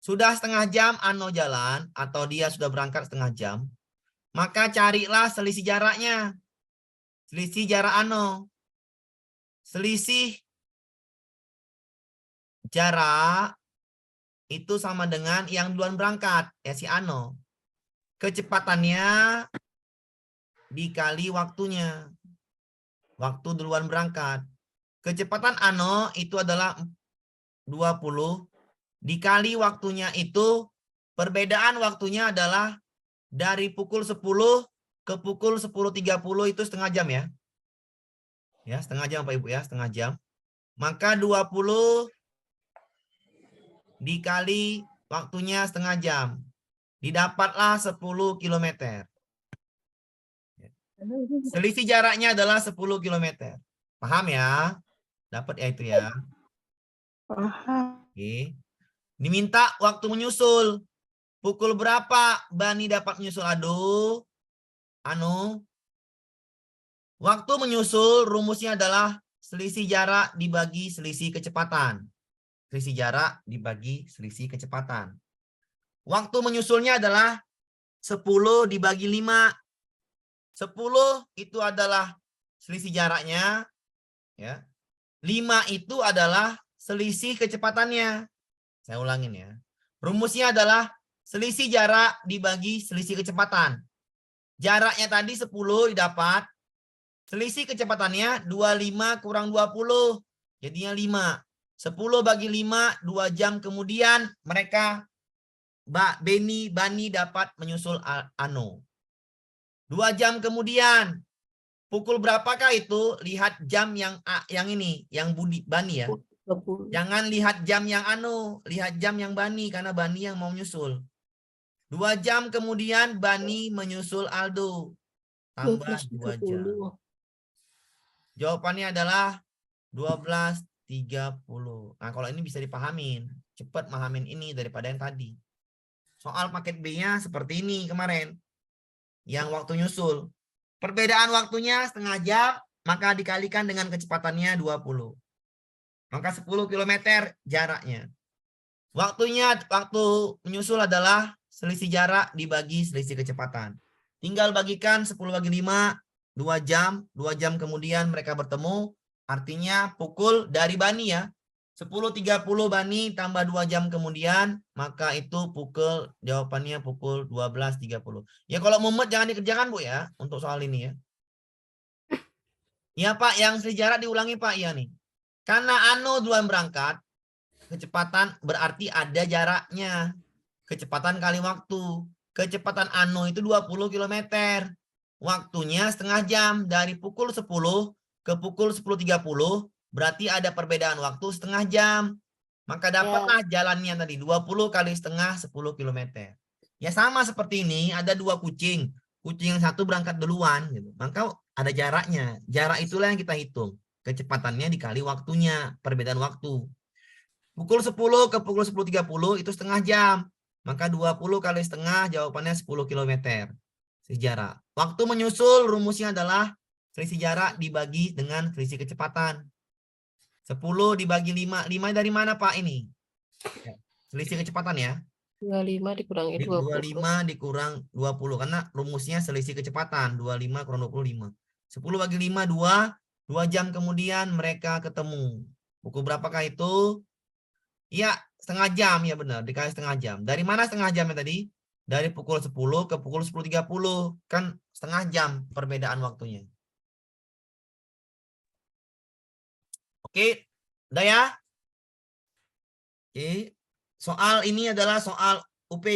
Sudah setengah jam Ano jalan atau dia sudah berangkat setengah jam, maka carilah selisih jaraknya. Selisih jarak Ano. Selisih jarak itu sama dengan yang duluan berangkat, ya si Ano. Kecepatannya dikali waktunya. Waktu duluan berangkat. Kecepatan Ano itu adalah 20 dikali waktunya itu, perbedaan waktunya adalah dari pukul 10 ke pukul 10.30 itu setengah jam ya. Ya, setengah jam Pak Ibu ya, setengah jam. Maka 20 dikali waktunya setengah jam. Didapatlah 10 km. Selisih jaraknya adalah 10 km. Paham ya? Dapat ya itu ya. Paham. Oke. Diminta waktu menyusul. Pukul berapa Bani dapat menyusul Ano? Waktu menyusul rumusnya adalah selisih jarak dibagi selisih kecepatan. Selisih jarak dibagi selisih kecepatan. Waktu menyusulnya adalah 10 dibagi 5. 10 itu adalah selisih jaraknya. Ya. 5 itu adalah selisih kecepatannya. Saya ulangin ya. Rumusnya adalah selisih jarak dibagi selisih kecepatan. Jaraknya tadi 10 didapat. Selisih kecepatannya 25 kurang 20. Jadinya 5. 10 bagi 5, 2 jam kemudian mereka Bani dapat menyusul Ano. 2 jam kemudian. Pukul berapakah itu? Lihat jam yang ini, yang Bani ya. Jangan lihat jam yang Ano, lihat jam yang Bani karena Bani yang mau menyusul. 2 jam kemudian Bani menyusul Aldo. Tambah 2 jam. Jawabannya adalah 12.30. Nah, kalau ini bisa dipahamin. Cepat pahamin ini daripada yang tadi. Soal paket B-nya seperti ini kemarin. Yang waktu nyusul. Perbedaan waktunya setengah jam, maka dikalikan dengan kecepatannya 20. Maka 10 km jaraknya. Waktu menyusul adalah selisih jarak dibagi selisih kecepatan. Tinggal bagikan 10 bagi 5, 2 jam. 2 jam kemudian mereka bertemu. Artinya pukul dari Bani ya. 10.30 Bani tambah 2 jam kemudian, maka itu jawabannya pukul 12.30. Ya kalau mumet jangan dikerjakan Bu ya, untuk soal ini ya. Ya Pak, yang sejarak diulangi Pak, ya nih. Karena Anu duluan berangkat, kecepatan berarti ada jaraknya. Kecepatan kali waktu. Kecepatan Anu itu 20 km. Waktunya setengah jam. Dari pukul 10 ke pukul 10.30. Berarti ada perbedaan waktu setengah jam. Maka dapatlah jalannya tadi 20 kali setengah 10 km. Ya sama seperti ini, ada 2 kucing. Kucing yang satu berangkat duluan. Gitu. Maka ada jaraknya. Jarak itulah yang kita hitung. Kecepatannya dikali waktunya. Perbedaan waktu. Pukul 10 ke pukul 10.30 itu setengah jam. Maka 20 kali setengah jawabannya 10 km. Sejarah. Waktu menyusul rumusnya adalah selisih jarak dibagi dengan selisih kecepatan. 10 dibagi 5. 5 dari mana Pak ini? Ya, selisih kecepatan ya. 25 dikurangi 20. 25 dikurang 20. Karena rumusnya selisih kecepatan. 25 kurang 25. 10 bagi 5, 2. 2 jam kemudian mereka ketemu. Pukul berapakah itu? Iya, setengah jam. Ya benar, dikali setengah jam. Dari mana setengah jamnya tadi? Dari pukul 10 ke pukul 10.30. Kan setengah jam perbedaan waktunya. Oke, udah ya? Oke, soal ini adalah soal UP.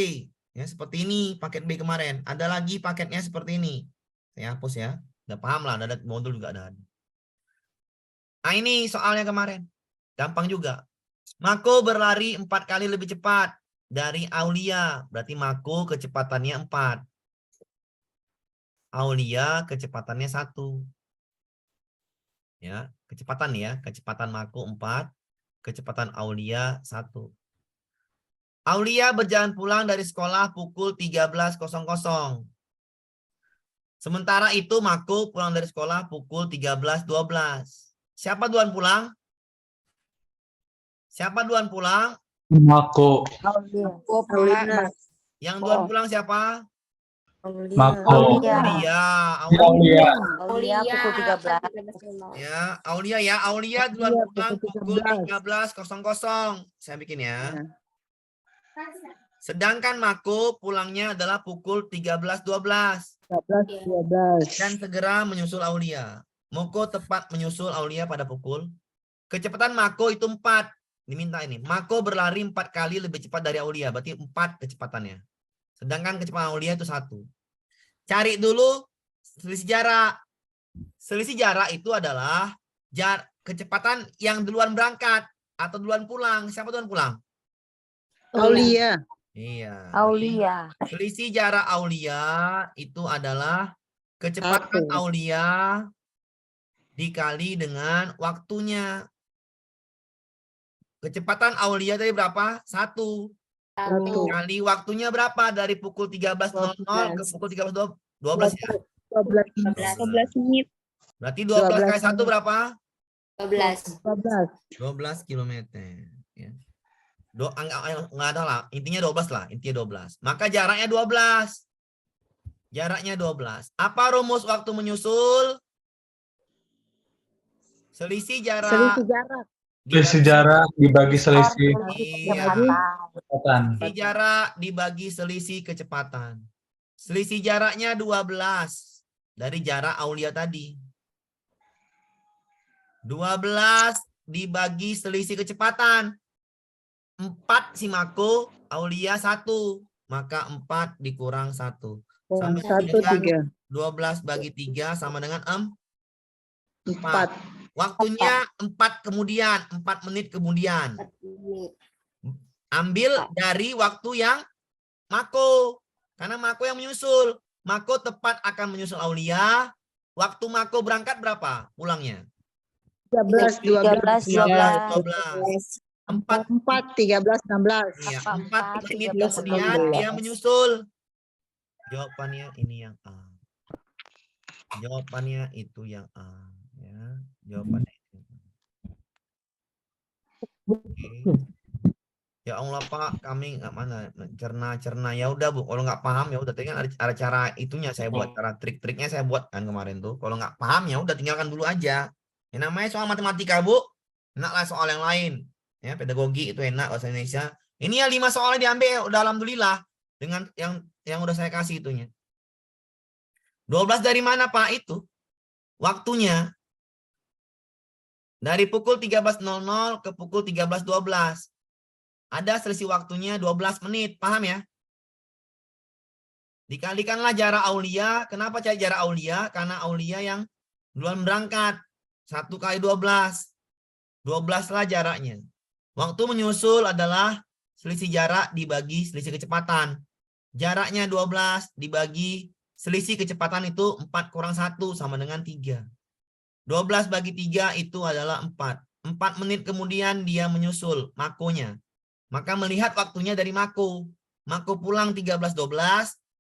Ya, seperti ini paket B kemarin. Ada lagi paketnya seperti ini. Saya hapus ya. Udah paham lah, ada modul juga ada. Nah, ini soalnya kemarin. Gampang juga. Mako berlari 4 kali lebih cepat dari Aulia. Berarti Mako kecepatannya 4. Aulia kecepatannya 1. Ya, kecepatan ya, kecepatan Mako 4, kecepatan Aulia 1. Aulia berjalan pulang dari sekolah pukul 13.00. Sementara itu Mako pulang dari sekolah pukul 13.12. Siapa duluan pulang? Siapa duluan pulang? Mako. Yang duluan pulang siapa? Mako. Aulia. Aulia pukul 13. Ya, Aulia ya. Aulia duluan pulang pukul 13.00. Saya bikin ya. Sedangkan Mako pulangnya adalah pukul 13.12. 12. Dan segera menyusul Aulia. Mako tepat menyusul Aulia pada pukul. Kecepatan Mako itu 4. Diminta ini. Mako berlari 4 kali lebih cepat dari Aulia. Berarti 4 kecepatannya. Sedangkan kecepatan Aulia itu 1. Cari dulu selisih jarak. Selisih jarak itu adalah kecepatan yang duluan berangkat atau duluan pulang. Siapa duluan pulang? Aulia. Iya. Aulia. Selisih jarak Aulia itu adalah kecepatan Aulia dikali dengan waktunya. Kecepatan Aulia tadi berapa? 1. Kali waktunya berapa? Dari pukul 13.00 ke pukul 13.12 ya? 12 menit. Berarti 12 kali 1 berapa? 12. 12 km. Ya. Nggak ada lah. Intinya 12 lah. Intinya 12. Maka jaraknya 12. Jaraknya 12. Apa rumus waktu menyusul? Selisih jarak. Selisih jarak dibagi selisih Iya. kecepatan. Selisih jarak dibagi selisih kecepatan. Selisih jaraknya 12 dari jarak Aulia tadi. 12 dibagi selisih kecepatan. 4 si Mako, Aulia 1. Maka 4 dikurang 1. Sama dengan 12 bagi 3 sama dengan 4. Waktunya 4 kemudian, 4 menit kemudian. Ambil dari waktu yang Mako. Karena Mako yang menyusul. Mako tepat akan menyusul Aulia. Waktu Mako berangkat berapa pulangnya? 12. 12. 4, 13, 16. iya, 4 menit kemudian dia menyusul. Jawabannya ini yang A. Jawabannya itu yang A. Ya, jawabannya itu. Oke. Ya Allah Pak, kami nggak mana cerna. Ya udah Bu, kalau nggak paham ya udah. Tadi kan ada cara itunya saya buat, cara trik-triknya saya buat kan kemarin tuh. Kalau nggak paham ya udah tinggalkan dulu aja. Yang namanya soal matematika Bu, enaklah soal yang lain. Ya, pedagogi itu enak bahasa Indonesia. Ini ya 5 soalnya diambil, udah alhamdulillah dengan yang udah saya kasih itunya. 12 dari mana Pak itu? Waktunya dari pukul 13.00 ke pukul 13.12. Ada selisih waktunya 12 menit, paham ya? Dikalikanlah jarak Aulia. Kenapa cari jarak Aulia? Karena Aulia yang duluan berangkat. 1 kali 12. 12 lah jaraknya. Waktu menyusul adalah selisih jarak dibagi selisih kecepatan. Jaraknya 12 dibagi selisih kecepatan itu 4 kurang 1 sama dengan 3. 12 bagi 3 itu adalah 4. 4 menit kemudian dia menyusul makonya. Maka melihat waktunya dari mako. Mako pulang 13.12.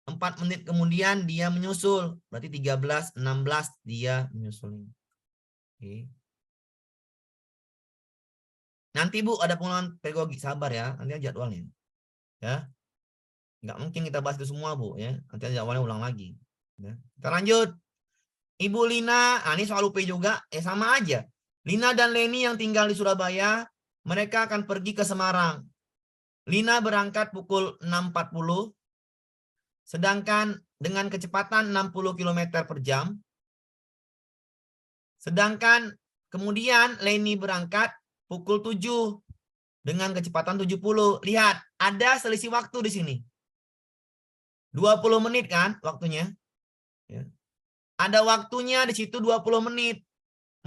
4 menit kemudian dia menyusul. Berarti 13.16 dia menyusul. Oke. Nanti Bu ada pengalaman pedagogi, sabar ya. Nanti aja jadwalnya. Ya. Nggak mungkin kita bahas itu semua Bu ya. Nanti jadwalnya ulang lagi. Ya. Kita lanjut. Ibu Lina, ini soal UP juga, sama aja. Lina dan Leni yang tinggal di Surabaya, mereka akan pergi ke Semarang. Lina berangkat pukul 6.40, sedangkan dengan kecepatan 60 km per jam. Sedangkan kemudian Leni berangkat pukul 7 dengan kecepatan 70. Lihat, ada selisih waktu di sini. 20 menit kan waktunya. Ya. Ada waktunya di situ 20 menit.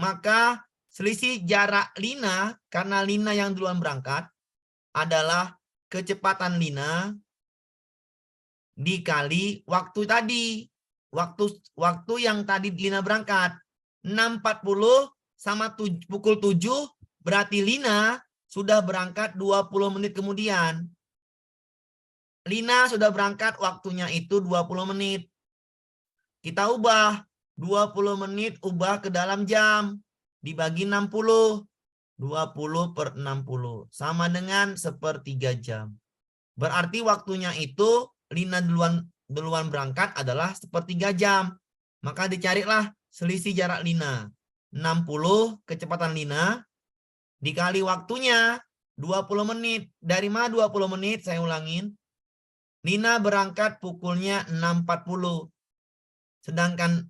Maka selisih jarak Lina, karena Lina yang duluan berangkat, adalah kecepatan Lina dikali waktu tadi. Waktu yang tadi Lina berangkat. 6.40 sama pukul 7, berarti Lina sudah berangkat 20 menit kemudian. Lina sudah berangkat, waktunya itu 20 menit. Kita ubah 20 menit, ubah ke dalam jam, dibagi 60. 20 per 60. Sama dengan 1/3 jam. Berarti waktunya itu Lina duluan berangkat adalah 1/3 jam. Maka dicarilah selisih jarak Lina. 60 kecepatan Lina, dikali waktunya 20 menit. Dari mana 20 menit? Saya ulangin. Lina berangkat pukulnya 6.40. Sedangkan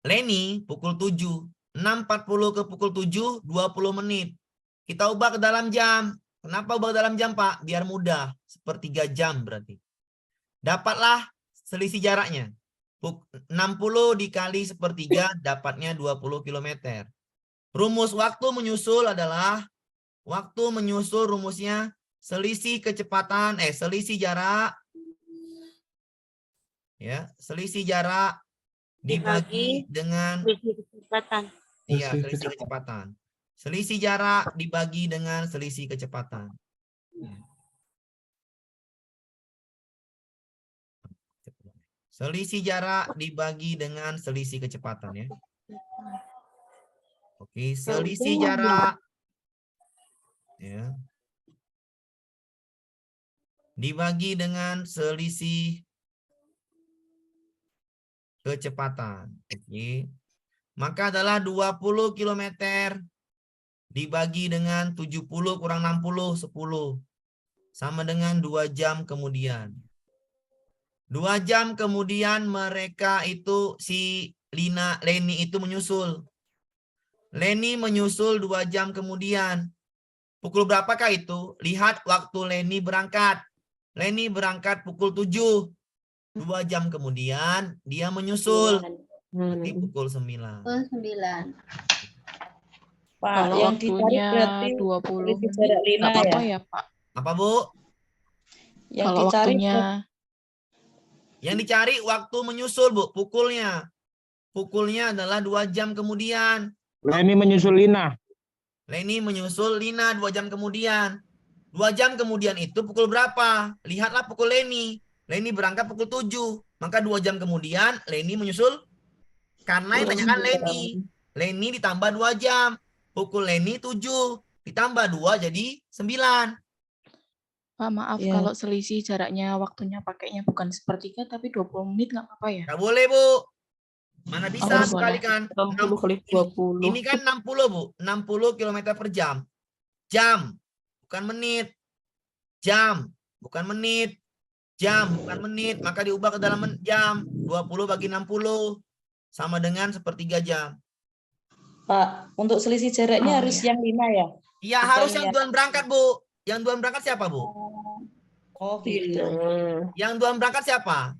Leni pukul 7. 6.40 ke pukul 7, 20 menit. Kita ubah ke dalam jam. Kenapa ubah ke dalam jam, Pak? Biar mudah. 1/3 jam berarti. Dapatlah selisih jaraknya. 60 dikali 1/3 dapatnya 20 km. Rumus waktu menyusul adalah, waktu menyusul rumusnya selisih kecepatan, selisih jarak, ya, selisih jarak dibagi dengan kecepatan. iya, selisih kecepatan. Selisih jarak dibagi dengan selisih kecepatan. Selisih jarak dibagi dengan selisih kecepatan ya. Oke, selisih jarak ya dibagi dengan selisih kecepatan. Oke. Maka adalah 20 km dibagi dengan 70 kurang 60, 10. Sama dengan 2 jam kemudian. 2 jam kemudian mereka itu, si Leni itu menyusul. Leni menyusul 2 jam kemudian. Pukul berapakah itu? Lihat waktu Leni berangkat. Leni berangkat pukul 7. 2 jam kemudian dia menyusul. Berarti pukul 9. Pak, kalau yang waktunya 20 menit, nggak apa-apa ya, Pak? Apa, Bu? Kalau waktunya... Yang dicari waktu menyusul, Bu. Pukulnya. Pukulnya adalah 2 jam kemudian. Leni menyusul Lina. Leni menyusul Lina 2 jam kemudian. 2 jam kemudian itu pukul berapa? Lihatlah pukul Leni. Leni berangkat pukul 7. Maka 2 jam kemudian Leni menyusul. Karena yang tanyakan Leni. Leni ditambah 2 jam. Pukul Leni 7. Ditambah 2 jadi 9. Pak, maaf kalau selisih jaraknya waktunya pakainya bukan 1/3 tapi 20 menit nggak apa-apa ya? Nggak boleh, Bu. Mana bisa sekalikan. 60 kali 20. Ini kan 60, Bu. 60 km per jam. Jam, bukan menit. Jam, bukan menit. Jam, bukan menit. Maka diubah ke dalam jam. 20 bagi 60 sama dengan sepertiga jam. Pak, untuk selisih jaraknya harus yang 5 ya? Iya, Bukan harus yang yang- duluan berangkat, Bu. Yang duluan berangkat siapa, Bu? Oh gitu. Yang duluan berangkat siapa?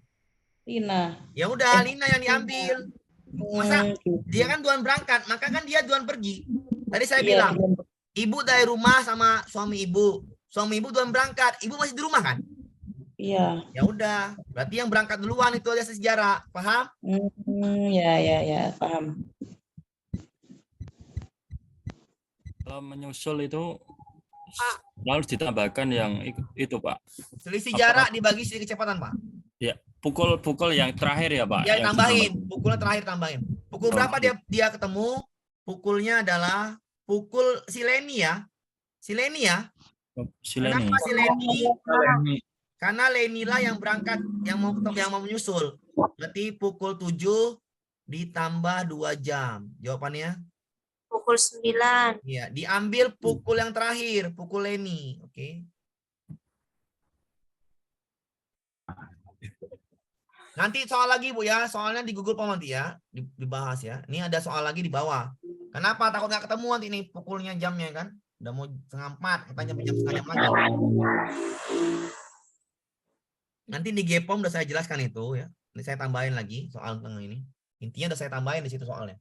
Lina. Ya udah, Lina yang diambil. Masa gitu. dia kan duluan berangkat, maka kan dia duluan pergi. Tadi saya Iya, bilang, belum. ibu dari rumah sama suami ibu. Suami ibu duluan berangkat, ibu masih di rumah kan? Iya. Ya udah, berarti yang berangkat duluan itu aja sejarah, paham? Ya, paham. Kalau menyusul itu harus ditambahkan yang itu Pak. Selisih Apa? jarak dibagi selisih kecepatan, Pak. Ya, pukul yang terakhir ya Pak. Ya yang tambahin, ditambah. pukulnya terakhir tambahin. Pukul Oh, berapa gitu. dia ketemu? Pukulnya adalah pukul si Leni ya. Si Leni ya. Si Leni. Kenapa si Leni? Ini Karena Leni lah yang berangkat, yang mau menyusul. Berarti pukul 7 ditambah 2 jam. Jawabannya? Pukul 9. Iya, diambil pukul yang terakhir, pukul Leni. Oke. Nanti soal lagi Bu ya, soalnya di Google Form nanti ya, dibahas ya. Ini ada soal lagi di bawah. Kenapa takut nggak ketemu nanti nih pukulnya jamnya kan? Udah mau 3:30, katanya jam setengah jam lagi. Nanti di Gpom udah saya jelaskan itu ya. Ini saya tambahin lagi soal tentang ini. Intinya udah saya tambahin di situ soalnya.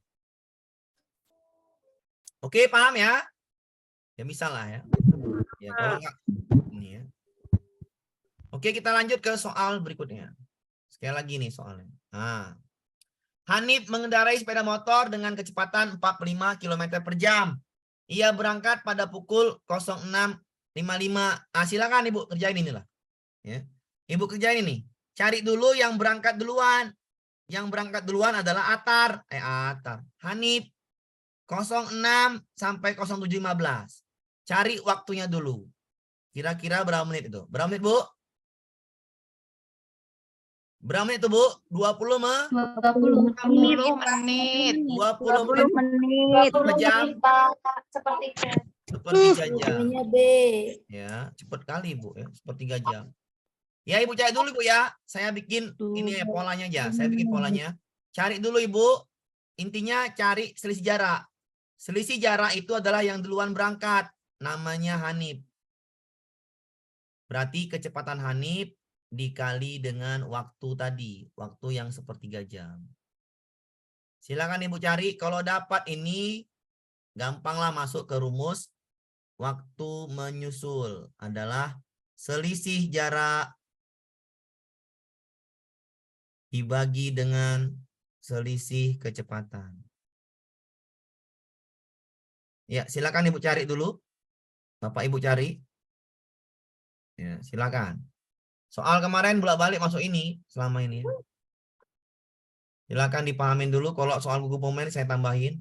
Oke, paham ya? Ya bisa lah ya. Ya kalau nggak ini ya. Oke, kita lanjut ke soal berikutnya. Sekali lagi nih soalnya. Nah, Hanif mengendarai sepeda motor dengan kecepatan 45 km per jam. Ia berangkat pada pukul 06.55. Ah, silakan Ibu kerjain inilah. Ya. Ibu kerjain ini. Cari dulu yang berangkat duluan. Yang berangkat duluan adalah Atar. Hanif 06 sampai 07.15. Cari waktunya dulu. Kira-kira berapa menit itu? Berapa menit, Bu? Berapa menit itu, Bu? 20 menit. 20 menit. 20 menit. Berapa jam? Sepertiga. Sepertiga jam. Namanya B. Ya, cepat kali, Bu. Ya, sepertiga jam. Ya, Ibu cari dulu, Bu ya. Saya bikin ini ya, polanya aja. Saya bikin polanya. Cari dulu, Ibu. Intinya cari selisih jarak. Selisih jarak itu adalah yang duluan berangkat. Namanya Hanif. Berarti kecepatan Hanif dikali dengan waktu tadi. Waktu yang sepertiga jam. Silakan Ibu cari. Kalau dapat ini, gampanglah masuk ke rumus. Waktu menyusul adalah selisih jarak dibagi dengan selisih kecepatan. Ya, silakan Ibu cari dulu. Bapak Ibu cari. Ya, silakan. Soal kemarin bolak-balik masuk ini selama ini. Silakan dipahamin dulu. Kalau soal buku pemain saya tambahin.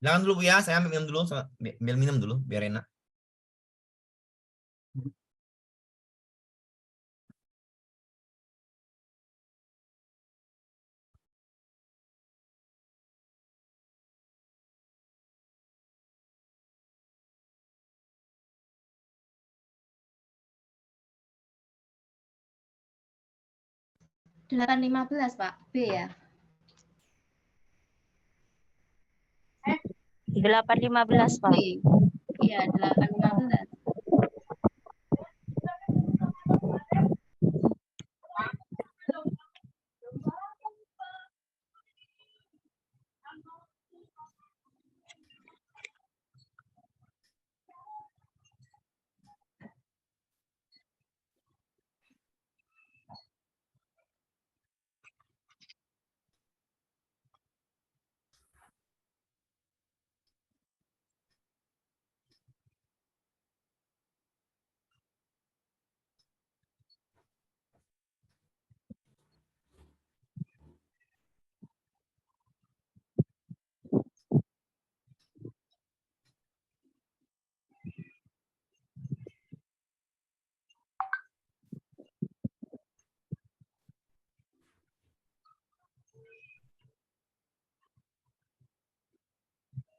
Jangan dulu Bu ya, saya ambil minum dulu, ambil minum dulu biar enak. Delapan 15 Pak. B ya. 8.15 Pak. Iya, 8:15.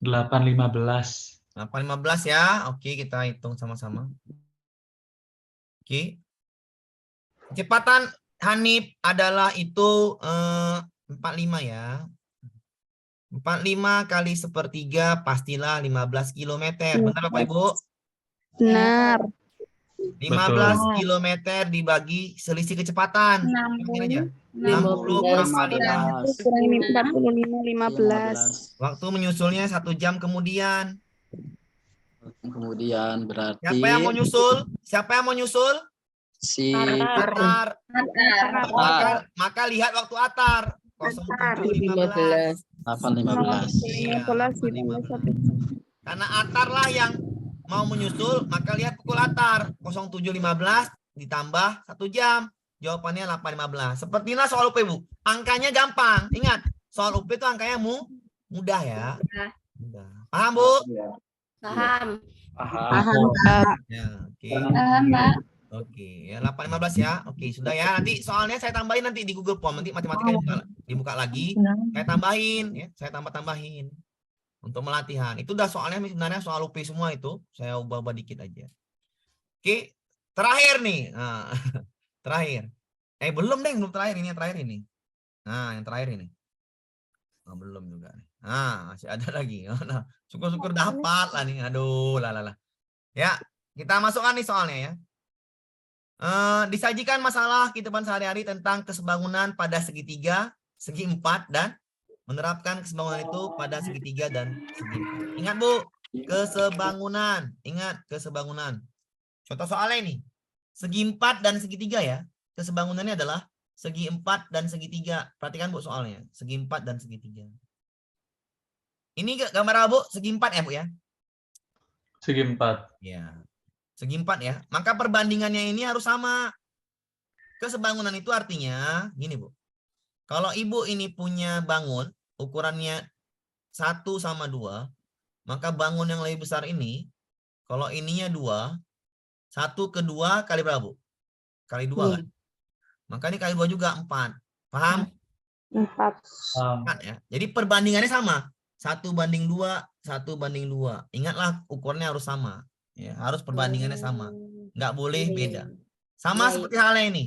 8,15. 8,15 ya. Oke, kita hitung sama-sama. Oke. Kecepatan Hanif adalah itu 45 ya. 45 kali 1/3 pastilah 15 km. Benar Bapak Ibu? Benar. 15 km dibagi selisih kecepatan. Hilangin aja. 60 kurang 45. Kurangi 45, 15. Waktu menyusulnya 1 jam kemudian. Kemudian berarti Siapa yang mau nyusul? Siapa yang mau nyusul? si Atar. Maka lihat waktu Atar. 07.15. 8,15. Karena Atar lah yang mau menyusul, maka lihat pukul Atar. 07.15 ditambah 1 jam. Jawabannya 8,15. Sepertilah soal UP, Bu. Angkanya gampang. Ingat, soal UP itu angkanya mudah ya. Mudah. Paham, Bu? Paham. Ya, oke. Paham, Pak. Oke, ya 8,15 ya. Oke, sudah ya. Nanti soalnya saya tambahin nanti di Google Form. Nanti matematika dibuka lagi. Saya tambahin ya. Saya tambah-tambahin untuk melatihan. Itu udah soalnya sebenarnya soal UP semua itu. Saya ubah-ubah dikit aja. Oke, terakhir nih. Nah, terakhir. Belum deh, belum terakhir ini yang terakhir ini. Nah, yang terakhir ini. Oh, belum juga. Nah, masih ada lagi. Nah, syukur-syukur dapat lah nih. Aduh, lah. Ya, kita masukkan nih soalnya ya. Disajikan masalah kehidupan sehari-hari tentang kesebangunan pada segitiga, segi 4 dan menerapkan kesebangunan itu pada segitiga dan segi 4. Ingat Bu, kesebangunan. Ingat kesebangunan. Contoh soalnya ini. Segi 4 dan segitiga ya. Kesebangunannya adalah segi 4 dan segitiga. Perhatikan Bu soalnya. Segi 4 dan segitiga. Ini gambar apa Bu? Segi 4 ya Bu ya? Segi 4. Ya. Segi 4 ya. Maka perbandingannya ini harus sama. Kesebangunan itu artinya gini Bu. Kalau Ibu ini punya bangun ukurannya 1 sama 2, maka bangun yang lebih besar ini kalau ininya 2, 1 ke 2 kali berapa Bu? Kali 2 kan? Maka ini kali 2 juga 4. Paham? 4 ya. Jadi perbandingannya sama. 1/2, 1/2. Ingatlah ukurannya harus sama. Ya, harus perbandingannya sama. Nggak boleh beda. Sama seperti halnya ini.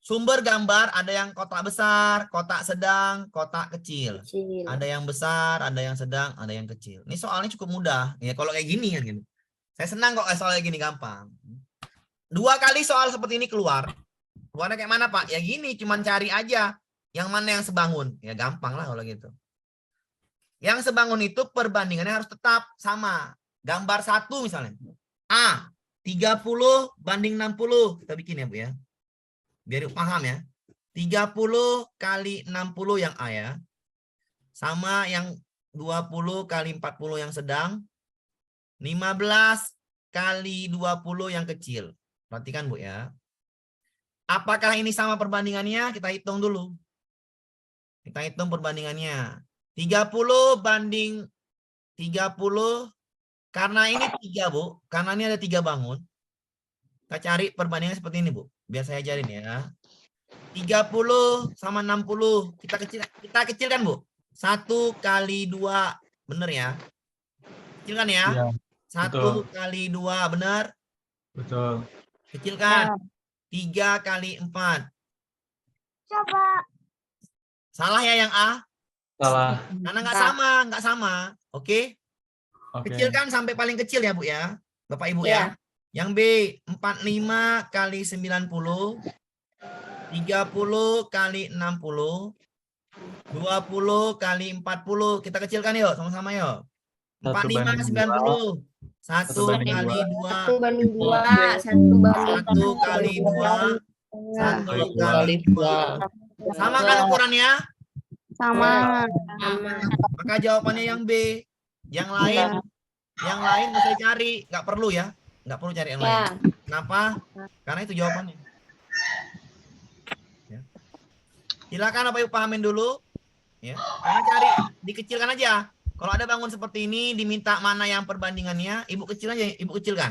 Sumber gambar ada yang kotak besar, kotak sedang, kotak kecil. Ada yang besar, ada yang sedang, ada yang kecil. Ini soalnya cukup mudah. Ya kalau kayak gini kan gitu. Saya senang kok soalnya gini gampang. 2 kali soal seperti ini keluar. Keluarnya kayak mana Pak? Ya gini, cuman cari aja yang mana yang sebangun. Ya gampang lah kalau gitu. Yang sebangun itu perbandingannya harus tetap sama. Gambar 1 misalnya. A, 30 banding 60. Kita bikin ya Bu ya. Biar paham ya. 30 kali 60 yang A ya. Sama yang 20 kali 40 yang sedang. 15 kali 20 yang kecil. Perhatikan Bu ya. Apakah ini sama perbandingannya? Kita hitung dulu. Kita hitung perbandingannya. 30 banding 30. Karena ini 3 Bu. Karena ini ada 3 bangun. Kita cari perbandingan seperti ini Bu. Biar saya ajarin ya. 30 sama 60. Kita kecilkan Bu. 1 kali 2. Bener ya? Kecilkan ya. Iya, 1 betul. kali 2. Bener? Betul. Kecilkan. 3 kali 4. Coba. Salah ya yang A? Salah. Karena nggak sama. Oke? Oke. Kecilkan sampai paling kecil ya Bu ya. Bapak Ibu ya. Yang B 45 kali 90. 30 kali 60. 20 kali 40. Kita kecilkan yuk sama-sama yuk. 45 90. 1 kali 2. 1 banding 2. 1 kali 2. 1 kali 2. Sama kan ukurannya? Sama. Maka jawabannya yang B. Yang lain nggak usah cari, nggak perlu ya, nggak perlu cari yang lain. Kenapa? Karena itu jawabannya. Ya. Silakan Bapak Ibu pahamin dulu. Ya, karena cari dikecilkan aja. Kalau ada bangun seperti ini, diminta mana yang perbandingannya, Ibu kecil aja, Ibu kecilkan.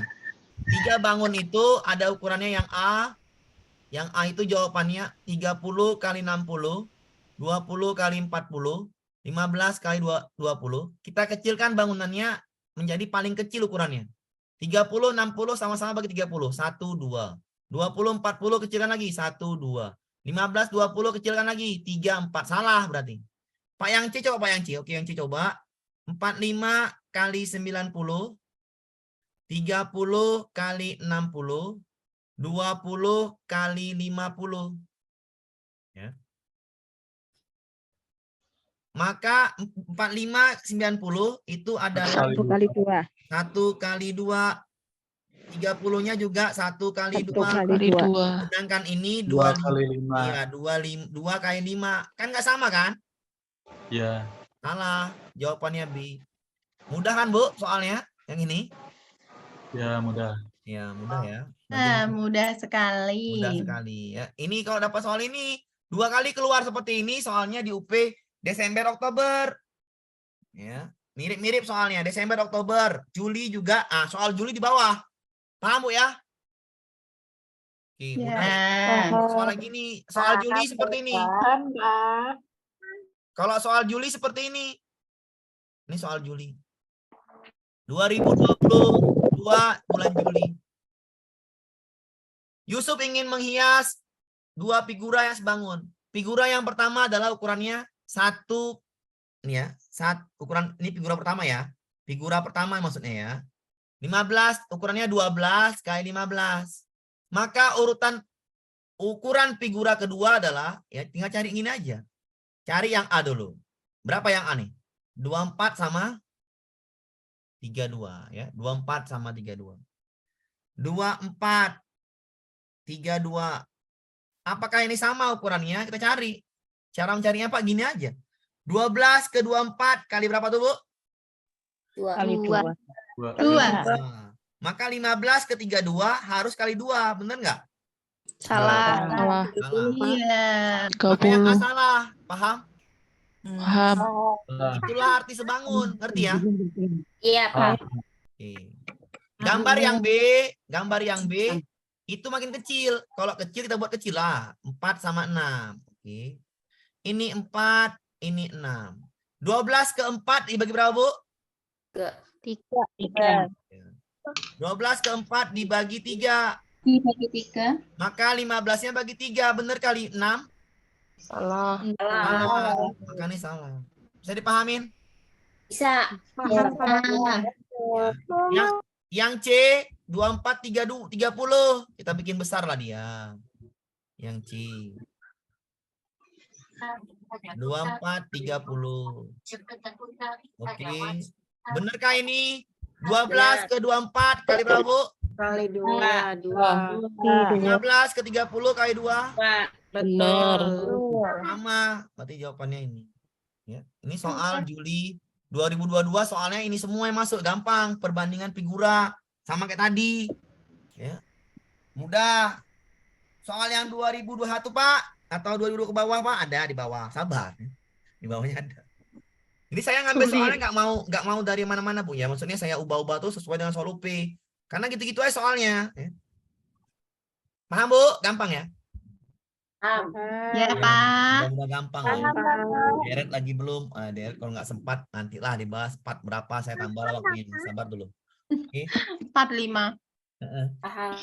3 bangun itu ada ukurannya yang A. Yang A itu jawabannya 30 kali 60, 20 kali 40, 15 kali 20. Kita kecilkan bangunannya menjadi paling kecil ukurannya. 30, 60 sama-sama bagi 30. 1, 2. 20, 40 kecilkan lagi. 1, 2. 15, 20 kecilkan lagi. 3, 4. Salah berarti. Pak yang C coba Pak yang C. Oke yang C coba. 45 kali 90. 30 kali 60. 20 kali 50. Ya. Maka 45 90 itu adalah 1 kali 2. 1 kali 2. 30-nya juga 1 kali 2. 1 kali 2. Sedangkan ini 2 2 kali 5. Iya, 2 kali 5. Kan nggak sama kan? Iya. Salah. Jawabannya B. Mudah kan, Bu, soalnya yang ini? Ya, mudah. Ya, mudah ya. Mudah sekali. Mudah sekali ya. Ini kalau dapat soal ini 2 kali keluar seperti ini soalnya di UP Desember Oktober. Ya, mirip-mirip soalnya Desember Oktober, Juli juga. Soal Juli di bawah. Paham Bu ya? Oke, mudah. Soal lagi nih, soal Juli seperti ini. Kalau soal Juli seperti ini. Ini soal Juli. 2022 bulan Juli. Yusuf ingin menghias 2 figura yang sebangun. Figura yang pertama adalah ukurannya 1 ini ya. Ukuran ini figura pertama ya. Figura pertama maksudnya ya. 15 ukurannya 12 kali 15. Maka ukuran figura kedua adalah ya tinggal cari ini aja. Cari yang A dulu. Berapa yang A nih? 24 sama 32 ya. 24 sama 32. 24 32. Apakah ini sama ukurannya? Kita cari. Cara mencarinya Pak gini aja. 12 ke 24 kali berapa tuh, Bu? 2 Kali 2. 2. Maka 15 ke 32 harus kali 2, bener nggak? Salah. Salah. Iya. Maka yang A 30. salah, paham? Paham. Itulah arti sebangun, ngerti ya? Iya, Pak. Oke. Gambar yang B itu makin kecil. Kalau kecil kita buat kecil lah. 4 sama 6. Oke. Ini 4, ini 6. 12 ke 4 dibagi berapa, Bu? 3. 12 ke 4 dibagi 3. Dibagi 3. Maka 15-nya bagi 3. Bener kali 6? Salah. Salah. Maka ini salah. Bisa dipahamin? Bisa. Yang C 24 30. Kita bikin besar lah dia. Yang C 24 30. Oke. Benarkah ini? 12 ke 24 kali berapa, Bu? Kali 2. 15 ke 30 kali 2. Benar. Sama. Berarti jawabannya ini. Ya. Ini soal Juli 2022, soalnya ini semua yang masuk gampang, perbandingan figura sama kayak tadi. Ya. Mudah. Soal yang 2021, Pak, atau 2022 ke bawah, Pak, ada di bawah. Sabar. Di bawahnya ada. Ini saya ngambil soalnya nggak mau dari mana-mana, Bu ya. Maksudnya saya ubah-ubah tuh sesuai dengan soal UP. Karena gitu-gitu aja soalnya, ya. Paham, Bu? Gampang ya? Ya, Pak. Udah gampang loh. Deret lagi belum. Deret kalau nggak sempat nantilah dibahas part berapa saya tambah waktunya. Sabar dulu. Oke. 45. Paham.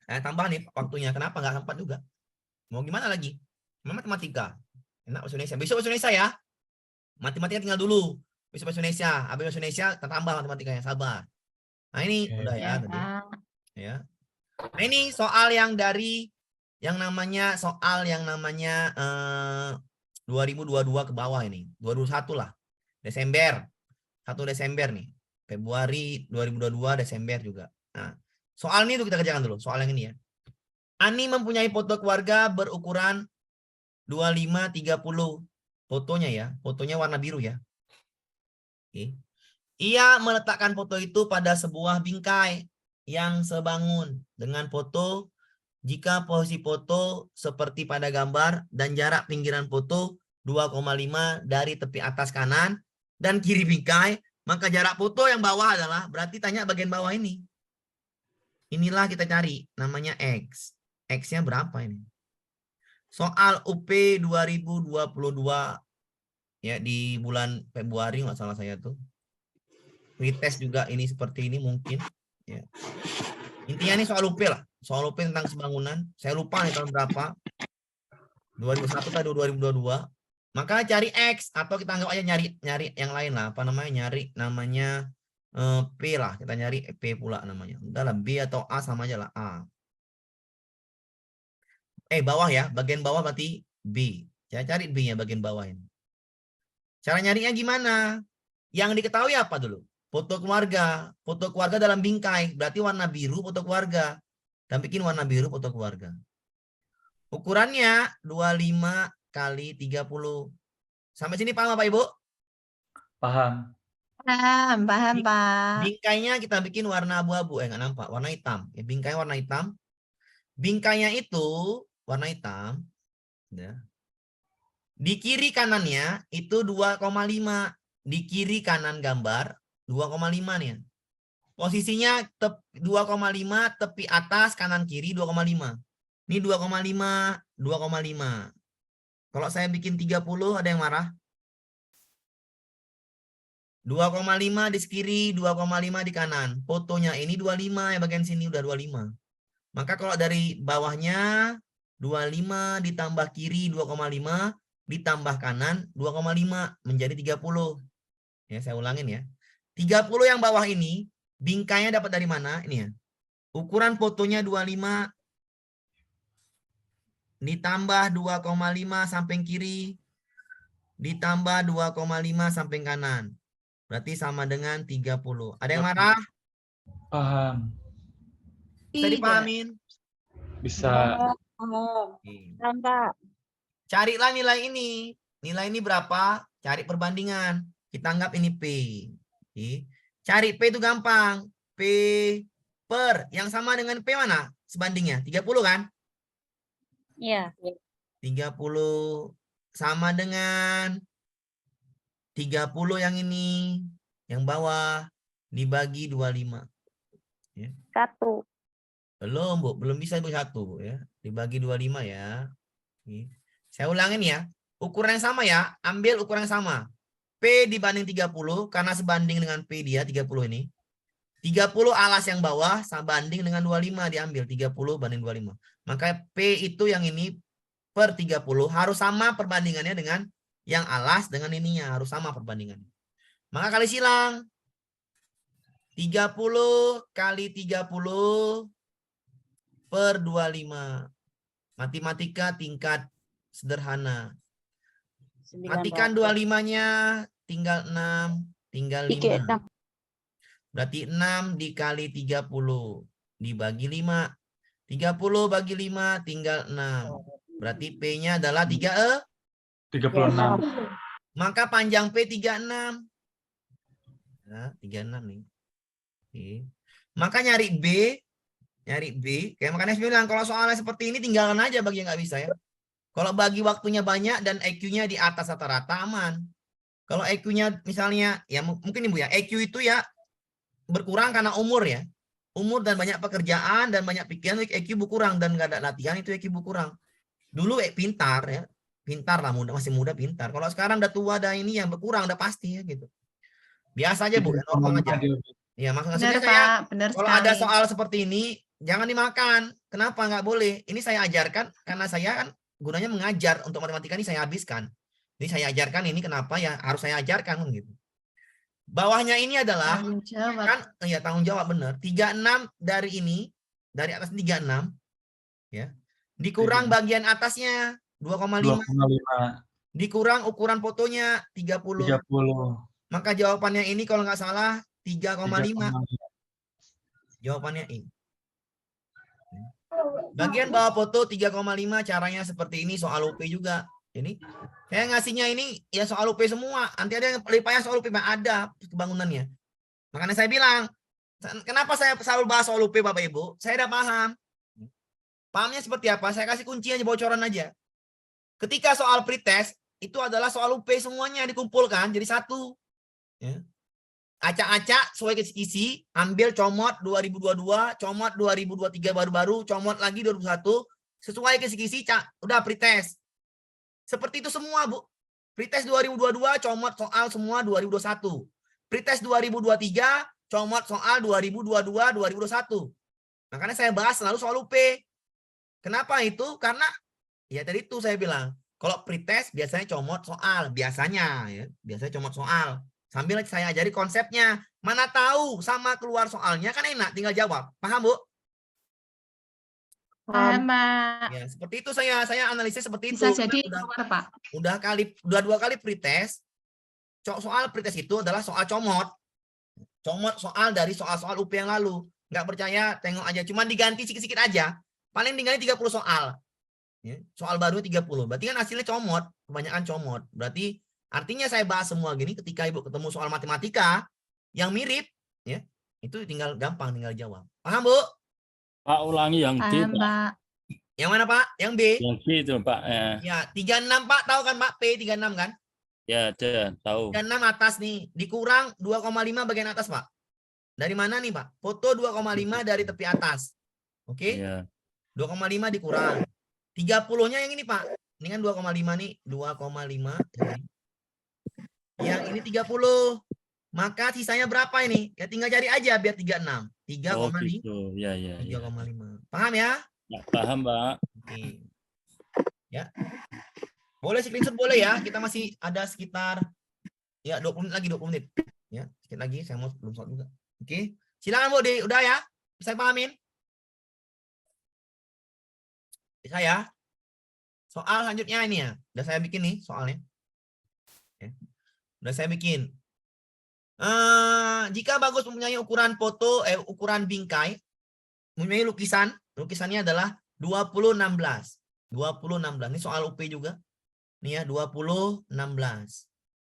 Saya tambah nih waktunya. Kenapa nggak sempat juga? Mau gimana lagi? Matematika. Enak bahasa Indonesia. Besok bahasa Indonesia ya. Matematika tinggal dulu. Besok bahasa Indonesia. Habis bahasa Indonesia kita tambah matematikanya. Sabar. Nah ini udah ya tadi. Ya. Nah ini soal yang dari yang namanya 2022 ke bawah ini. 2021 lah. Desember. 1 Desember nih. Februari 2022 Desember juga. Nah, soal ini tuh kita kerjakan dulu. Soal yang ini ya. Ani mempunyai foto keluarga berukuran 25-30. Fotonya ya. Fotonya warna biru ya. Oke. Ia meletakkan foto itu pada sebuah bingkai yang sebangun dengan foto. Jika posisi foto seperti pada gambar dan jarak pinggiran foto 2,5 dari tepi atas kanan dan kiri bingkai, maka jarak foto yang bawah adalah, berarti tanya bagian bawah ini. Inilah kita cari, namanya X. X-nya berapa ini? Soal UP 2022 Ya, di bulan Februari nggak salah saya tuh. Pretest juga ini seperti ini mungkin. Ya. Intinya ini soal UP lah. Soal UP tentang sebangunan. Saya lupa nih tahun berapa. 2001 atau 2022. Maka cari X atau kita anggap aja nyari yang lain lah. Apa namanya? Nyari namanya P lah. Kita nyari P pula namanya. Udah lah, B atau A sama aja lah. A. Bawah ya. Bagian bawah berarti B. Saya cari B-nya bagian bawah ini. Cara nyarinya gimana? Yang diketahui apa dulu? Foto keluarga. Foto keluarga dalam bingkai. Berarti warna biru foto keluarga. Dan bikin warna biru foto keluarga. Ukurannya 25 kali 30. Sampai sini paham Bapak Ibu? Paham. Paham, Pak. Bingkainya kita bikin warna abu-abu. Nggak nampak. Warna hitam. Ya, bingkai warna hitam. Bingkainya itu warna hitam. Ya. Di kiri kanannya itu 2,5. Di kiri kanan gambar 2,5 nih. Posisinya 2,5 tepi atas kanan kiri 2,5. Ini 2,5, 2,5. Kalau saya bikin 30 ada yang marah? 2,5 di kiri, 2,5 di kanan. Fotonya ini 25 yang bagian sini udah 25. Maka kalau dari bawahnya 25 ditambah kiri 2,5 ditambah kanan 2,5 menjadi 30. Ya, saya ulangin ya. 30 yang bawah ini bingkainya dapat dari mana? Ini ya. Ukuran fotonya 25 ditambah 2,5 samping kiri ditambah 2,5 samping kanan. Berarti sama dengan 30. Ada yang marah? Paham. Bisa dipahamin? Bisa. Pak. Carilah nilai ini. Nilai ini berapa? Cari perbandingan. Kita anggap ini P. Oke. Cari P itu gampang. P per yang sama dengan P mana? Sebandingnya 30 kan? Iya. 30 sama dengan 30 yang ini. Yang bawah dibagi 25. Ya. 1. Belum, Bu. Belum bisa dibagi 1, Bu, ya. Dibagi 25 ya. Oke. Saya ulangin ya. Ukuran yang sama ya. Ambil ukuran yang sama. P dibanding 30 karena sebanding dengan P dia 30 ini. 30 alas yang bawah sebanding dengan 25 diambil 30 banding 25. Maka P itu yang ini per 30 harus sama perbandingannya dengan yang alas dengan ininya harus sama perbandingannya. Maka kali silang 30 kali 30 per 25. Matematika tingkat sederhana. Matikan 25-nya tinggal 6, tinggal 5. Berarti 6 dikali 30 dibagi 5. 30 bagi 5 tinggal 6. Berarti P-nya adalah 36. Maka panjang P 36. Nah, 36 nih. Oke. Maka nyari B. Kayak makanya saya bilang kalau soalnya seperti ini tinggalkan aja bagi yang nggak bisa ya. Kalau bagi waktunya banyak dan EQ-nya di atas rata-rata aman. Kalau EQ-nya misalnya ya mungkin Ibu ya, EQ itu ya berkurang karena umur ya. Umur dan banyak pekerjaan dan banyak pikiran EQ berkurang dan nggak ada latihan itu EQ berkurang. Dulu pintar ya. Pintar lah, masih muda pintar. Kalau sekarang udah tua ada ini yang berkurang udah pasti ya gitu. Biasa aja Bu, normal aja. Ya maksudnya saya kalau ada soal seperti ini jangan dimakan. Kenapa nggak boleh? Ini saya ajarkan karena saya kan gunanya mengajar untuk matematika ini saya habiskan. Ini saya ajarkan ini kenapa ya harus saya ajarkan gitu. Bawahnya ini adalah kan ya tanggung jawab benar. 36 dari ini dari atas 36 ya. Dikurang bagian atasnya 2,5. Dikurang ukuran fotonya 30. Maka jawabannya ini kalau nggak salah 3,5. Jawabannya ini. Bagian bawah foto 3,5 caranya seperti ini soal UP juga. Ini saya ngasihnya ini ya soal UP semua. Nanti ada yang pelipanya soal UP ada kebangunannya. Makanya saya bilang, kenapa saya selalu bahas soal UP Bapak Ibu? Saya udah paham. Pahamnya seperti apa? Saya kasih kunci aja bocoran aja. Ketika soal pretest itu adalah soal UP semuanya dikumpulkan jadi satu. Ya. Acak-acak sesuai kisi-kisi, ambil comot 2022, comot 2023 baru-baru, comot lagi 2021, sesuai kisi-kisi, udah pretest. Seperti itu semua, Bu. Pretest 2022 comot soal semua 2021. Pretest 2023 comot soal 2022, 2021. Makanya saya bahas selalu soal UP. Kenapa itu? Karena ya tadi itu saya bilang, kalau pretest biasanya comot soal, biasanya ya, biasanya comot soal. Sambil saya ajari konsepnya. Mana tahu sama keluar soalnya kan enak, tinggal jawab. Paham, Bu? Paham, Pak. Ya, seperti itu saya analisis seperti Bisa itu. jadi Udah- keluar, Pak. udah 2 kali pretest. Soal pretest itu adalah soal comot. Comot soal dari soal-soal UP yang lalu. Nggak percaya, tengok aja. Cuman diganti sedikit-sedikit aja. Paling diganti 30 soal. Ya, soal baru 30. Berarti kan hasilnya comot. Kebanyakan comot. Berarti artinya saya bahas semua gini ketika Ibu ketemu soal matematika yang mirip, ya itu tinggal gampang, tinggal jawab. Paham, Bu? Pak ulangi yang D, Paham, Pak. Pak. Yang mana, Pak? Yang B? Yang B itu, Pak. Ya, 36, Pak. Tahu kan, Pak? P 36 kan? Ya, ada, tahu. 36 atas nih. Dikurang 2,5 bagian atas, Pak. Dari mana nih, Pak? Foto 2,5 dari tepi atas. Oke? Ya. 2,5 dikurang. 30-nya yang ini, Pak. Ini kan 2,5 nih. 2,5. Yang ini 30. Maka sisanya berapa ini? Ya tinggal cari aja biar 36. 3,5. Oh, gitu. Ya, ya, ya. 3,5. Paham ya? Ya, paham, Pak. Oke. Ya. Boleh screenshot boleh ya. Kita masih ada sekitar ya 20 menit lagi, 20 menit. Ya, sedikit lagi saya mau belum sholat juga. Oke. Silakan, Bu. Udah ya? Bisa pahamin? Bisa ya? Soal selanjutnya ini ya. Udah saya bikin nih soalnya. Ya. Udah saya bikin. Jika bagus mempunyai ukuran foto, ukuran bingkai, mempunyai lukisan, lukisannya adalah 2016. 2016. Ini soal UP juga. Nih ya, 2016.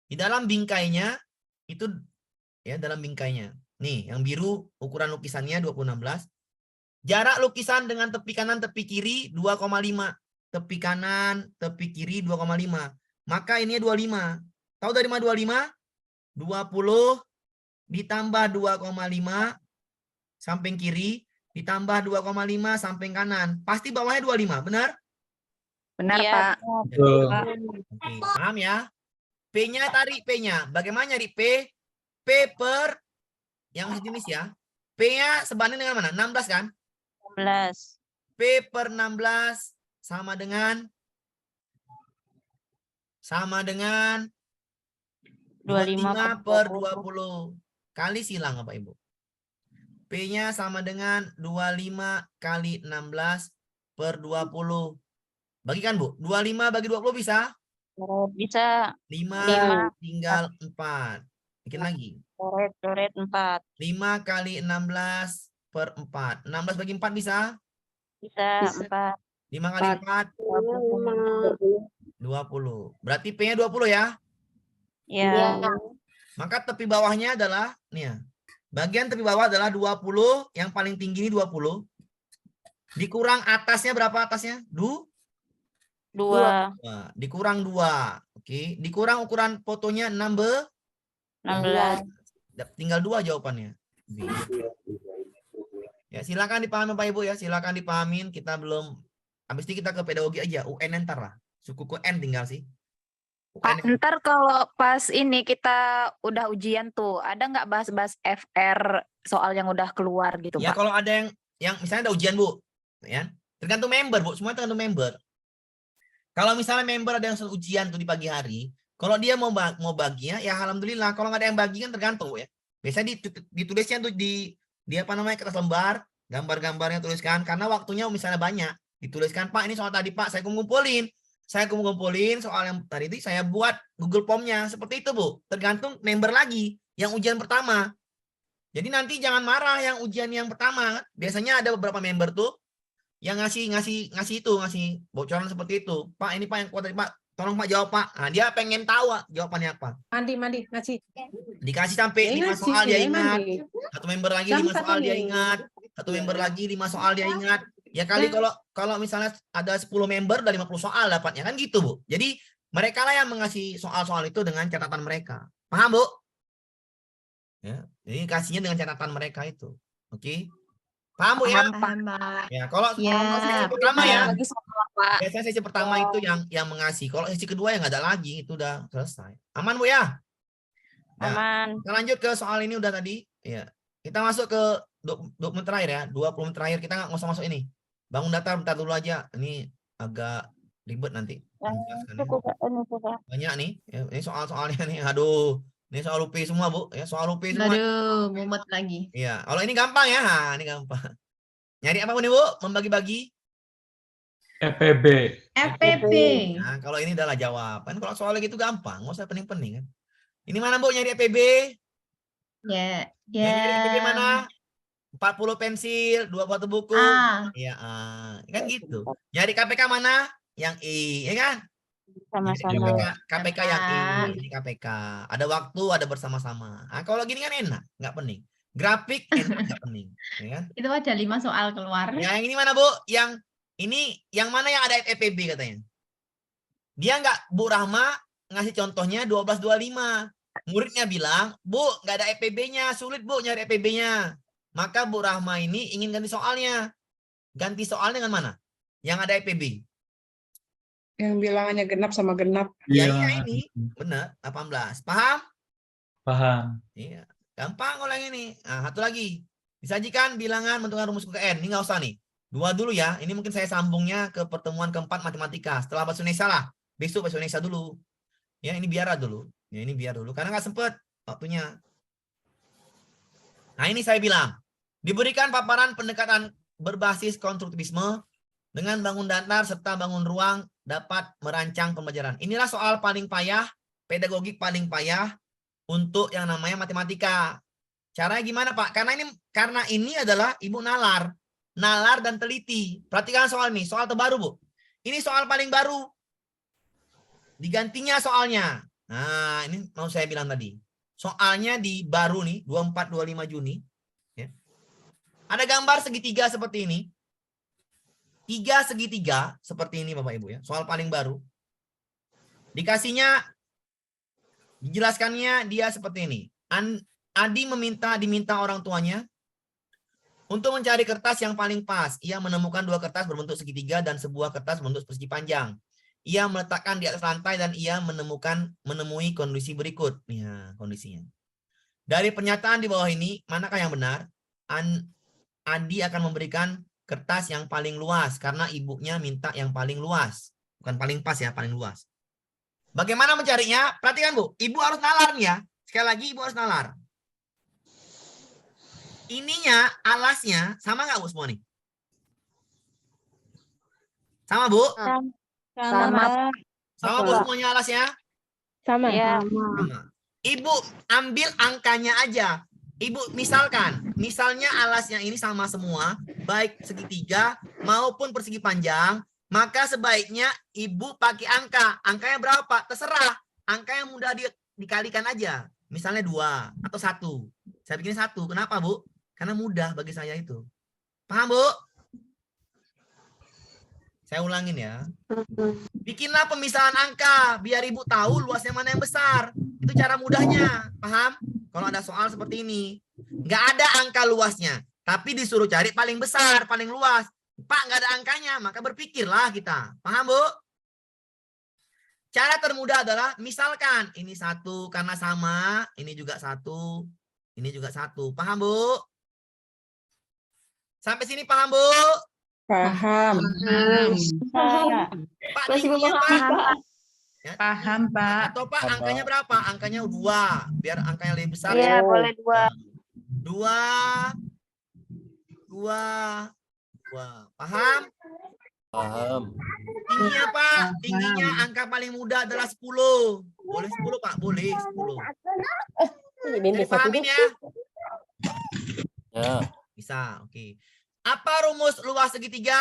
Di dalam bingkainya itu ya, dalam bingkainya. Nih, yang biru ukuran lukisannya 2016. Jarak lukisan dengan tepi kanan, tepi kiri 2,5. Tepi kanan, tepi kiri 2,5. Maka ini 25. Tahu dari mana 25? 20 ditambah 2,5 samping kiri ditambah 2,5 samping kanan. Pasti bawahnya 25, benar? Benar, Iya, Pak. Betul. Oke, paham ya? P-nya tarik P-nya. Bagaimana nyari P? P per yang sejenis ya. P-nya sebanding dengan mana? 16 kan? 16. P per 16 sama dengan 25 per 20. Kali silang Bapak Ibu. P-nya sama dengan 25 kali 16 per 20. Bagikan, Bu. 25 bagi 20 bisa? Bisa. 5 tinggal 4. Bikin lagi. Coret 4. 5 kali 16 per 4. 16 bagi 4 bisa? Bisa 4. 5 kali 4. 20. Berarti P-nya 20 ya? Ya. Maka tepi bawahnya adalah, nih ya. Bagian tepi bawah adalah 20. Yang paling tinggi ini 20. Dikurang atasnya berapa atasnya? 2. Dikurang 2. Oke. Dikurang ukuran fotonya 16. 16. Tinggal 2 jawabannya. B. Ya, silakan dipahami Pak Ibu ya. Silakan dipahamin. Kita belum, habis ini kita ke pedagogi aja. UN ntar lah. Sukuku N tinggal sih. Pak, ntar kalau pas ini kita udah ujian tuh, ada nggak bahas-bahas FR soal yang udah keluar gitu, Ya, Pak? kalau ada yang misalnya ada ujian, Bu. Ya. Tergantung member, Bu. Semua tergantung member. Kalau misalnya member ada yang ujian tuh di pagi hari, kalau dia mau baginya, ya alhamdulillah. Kalau nggak ada yang bagi kan tergantung, Bu, ya. Biasanya ditulisnya tuh di apa namanya, kertas lembar, gambar-gambarnya tuliskan. Karena waktunya misalnya banyak. Dituliskan, Pak, ini soal tadi, Pak, saya kumpulin. Saya kumpulin soal yang tadi itu, saya buat Google Form-nya. Seperti itu, Bu. Tergantung member lagi yang ujian pertama. Jadi nanti jangan marah yang ujian yang pertama. Biasanya ada beberapa member tuh yang ngasih bocoran seperti itu. Pak, ini Pak yang kuat tadi, Pak. Tolong Pak jawab, Pak. Nah, dia pengen tahu jawabannya apa. Mandi, ngasih. Dikasih sampai 5 soal dia ingat. Satu member lagi 5 soal dia ingat. Satu member lagi 5 soal dia ingat. Ya kali kalau misalnya ada 10 member dari 50 soal dapatnya kan gitu, Bu. Jadi mereka lah yang mengasih soal-soal itu dengan catatan mereka. Paham, Bu? Ya, jadi kasihnya dengan catatan mereka itu. Oke. Paham Bu ya? Paham, Pak. Ya, kalau Ya, sesi pertama ya, Lagi soal, Pak. biasanya sesi pertama itu yang mengasih. Kalau sesi kedua ya nggak ada lagi, itu udah selesai. Aman Bu ya? Nah, Aman. kita lanjut ke soal ini udah tadi. Ya, kita masuk ke 20 menit terakhir ya, 20 menit terakhir kita nggak usah masuk ini. Bangun data bentar dulu aja. Ini agak ribet nanti. Cukup, ini sudah. Banyak nih. Ya, ini soal-soalnya nih. Aduh, ini soal UP semua Bu. Ya, soal UP semua. Aduh, mumet lagi. Iya, kalau ini gampang ya. Nah, ini gampang. Nyari apa nih Bu? Membagi-bagi. FPB. FPB. Nah, kalau ini adalah jawab. Kan kalau soalnya gitu gampang, nggak usah pening-pening kan. Ini mana Bu nyari FPB? Ya, Yang nyari FPB ya. mana? 40 pensil, 2 foto buku. A. Iya, kan gitu. Nyari KPK mana? Yang I, ya kan? Sama-sama. KPK yang I, ini KPK. Ada waktu, ada bersama-sama. Nah, kalau gini kan enak, nggak pening. Grafik enak, nggak pening, ya kan? Itu aja 5 soal keluar. Ya, yang ini mana Bu? Yang ini yang mana yang ada FPB katanya? Dia nggak, Bu Rahma ngasih contohnya 1225. Muridnya bilang, Bu, nggak ada FPB-nya, sulit Bu nyari FPB-nya. Maka Bu Rahma ini ingin ganti soalnya. Ganti soalnya dengan mana? Yang ada FPB. Yang bilangannya genap sama genap. Ya, Iya. iya ini. Benar, 18. Paham? Paham. Iya. Gampang kalau yang ini. Nah, satu lagi. Disajikan bilangan menentukan rumus KN. Ini nggak usah nih. 2 dulu ya. Ini mungkin saya sambungnya ke pertemuan keempat matematika. Setelah bahasa Indonesia lah. Besok bahasa Indonesia dulu. Ya, ini biar dulu. Ya, ini biar dulu. Karena nggak sempet waktunya. Nah, ini saya bilang. Diberikan paparan pendekatan berbasis konstruktivisme dengan bangun datar serta bangun ruang dapat merancang pembelajaran. Inilah soal paling payah, pedagogik paling payah untuk yang namanya matematika. Caranya gimana Pak? Karena ini adalah Ibu nalar dan teliti. Perhatikan soal ini, soal terbaru Bu. Ini soal paling baru. Digantinya soalnya. Nah, ini mau saya bilang tadi. Soalnya di baru nih, 24-25 Juni. Ya. Ada gambar segitiga seperti ini. 3 segitiga seperti ini Bapak Ibu ya. Soal paling baru. Dikasihnya, dijelaskannya dia seperti ini. Adi diminta orang tuanya untuk mencari kertas yang paling pas. Ia menemukan 2 kertas berbentuk segitiga dan sebuah kertas berbentuk persegi panjang. Ia meletakkan di atas lantai dan ia menemui kondisi berikut. Ya, kondisinya. Dari pernyataan di bawah ini, manakah yang benar? Adi akan memberikan kertas yang paling luas karena ibunya minta yang paling luas. Bukan paling pas ya, paling luas. Bagaimana mencarinya? Perhatikan Bu, Ibu harus nalar nih ya. Sekali lagi Ibu harus nalar. Ininya, alasnya, sama nggak Bu semua nih? Sama Bu? Sama Bu semuanya alasnya? Sama. Ya. Sama. Ibu ambil angkanya aja. Ibu misalnya alasnya ini sama semua, baik segitiga maupun persegi panjang, maka sebaiknya Ibu pakai angka. Angkanya berapa? Terserah. Angka yang mudah dikalikan aja. Misalnya 2 atau 1. Saya bikin 1. Kenapa Bu? Karena mudah bagi saya itu. Paham Bu? Saya ulangin ya. Bikinlah pemisahan angka biar Ibu tahu luasnya mana yang besar. Itu cara mudahnya. Paham? Kalau ada soal seperti ini. Nggak ada angka luasnya. Tapi disuruh cari paling besar, paling luas. Pak, nggak ada angkanya. Maka berpikirlah kita. Paham Bu? Cara termudah adalah misalkan ini 1 karena sama. Ini juga 1. Ini juga 1. Paham Bu? Sampai sini paham Bu? Paham. Pak, tingginya Pak. Ya. Paham, Pak. Atau Pak, angkanya berapa? Angkanya 2. Biar angkanya lebih besar. Iya, boleh 2. 2. Paham? Paham. Tingginya Pak, tingginya angka paling mudah adalah 10. Boleh 10 Pak? Boleh 10. Dipahamin ya? Ya. Bisa, oke. Apa rumus luas segitiga?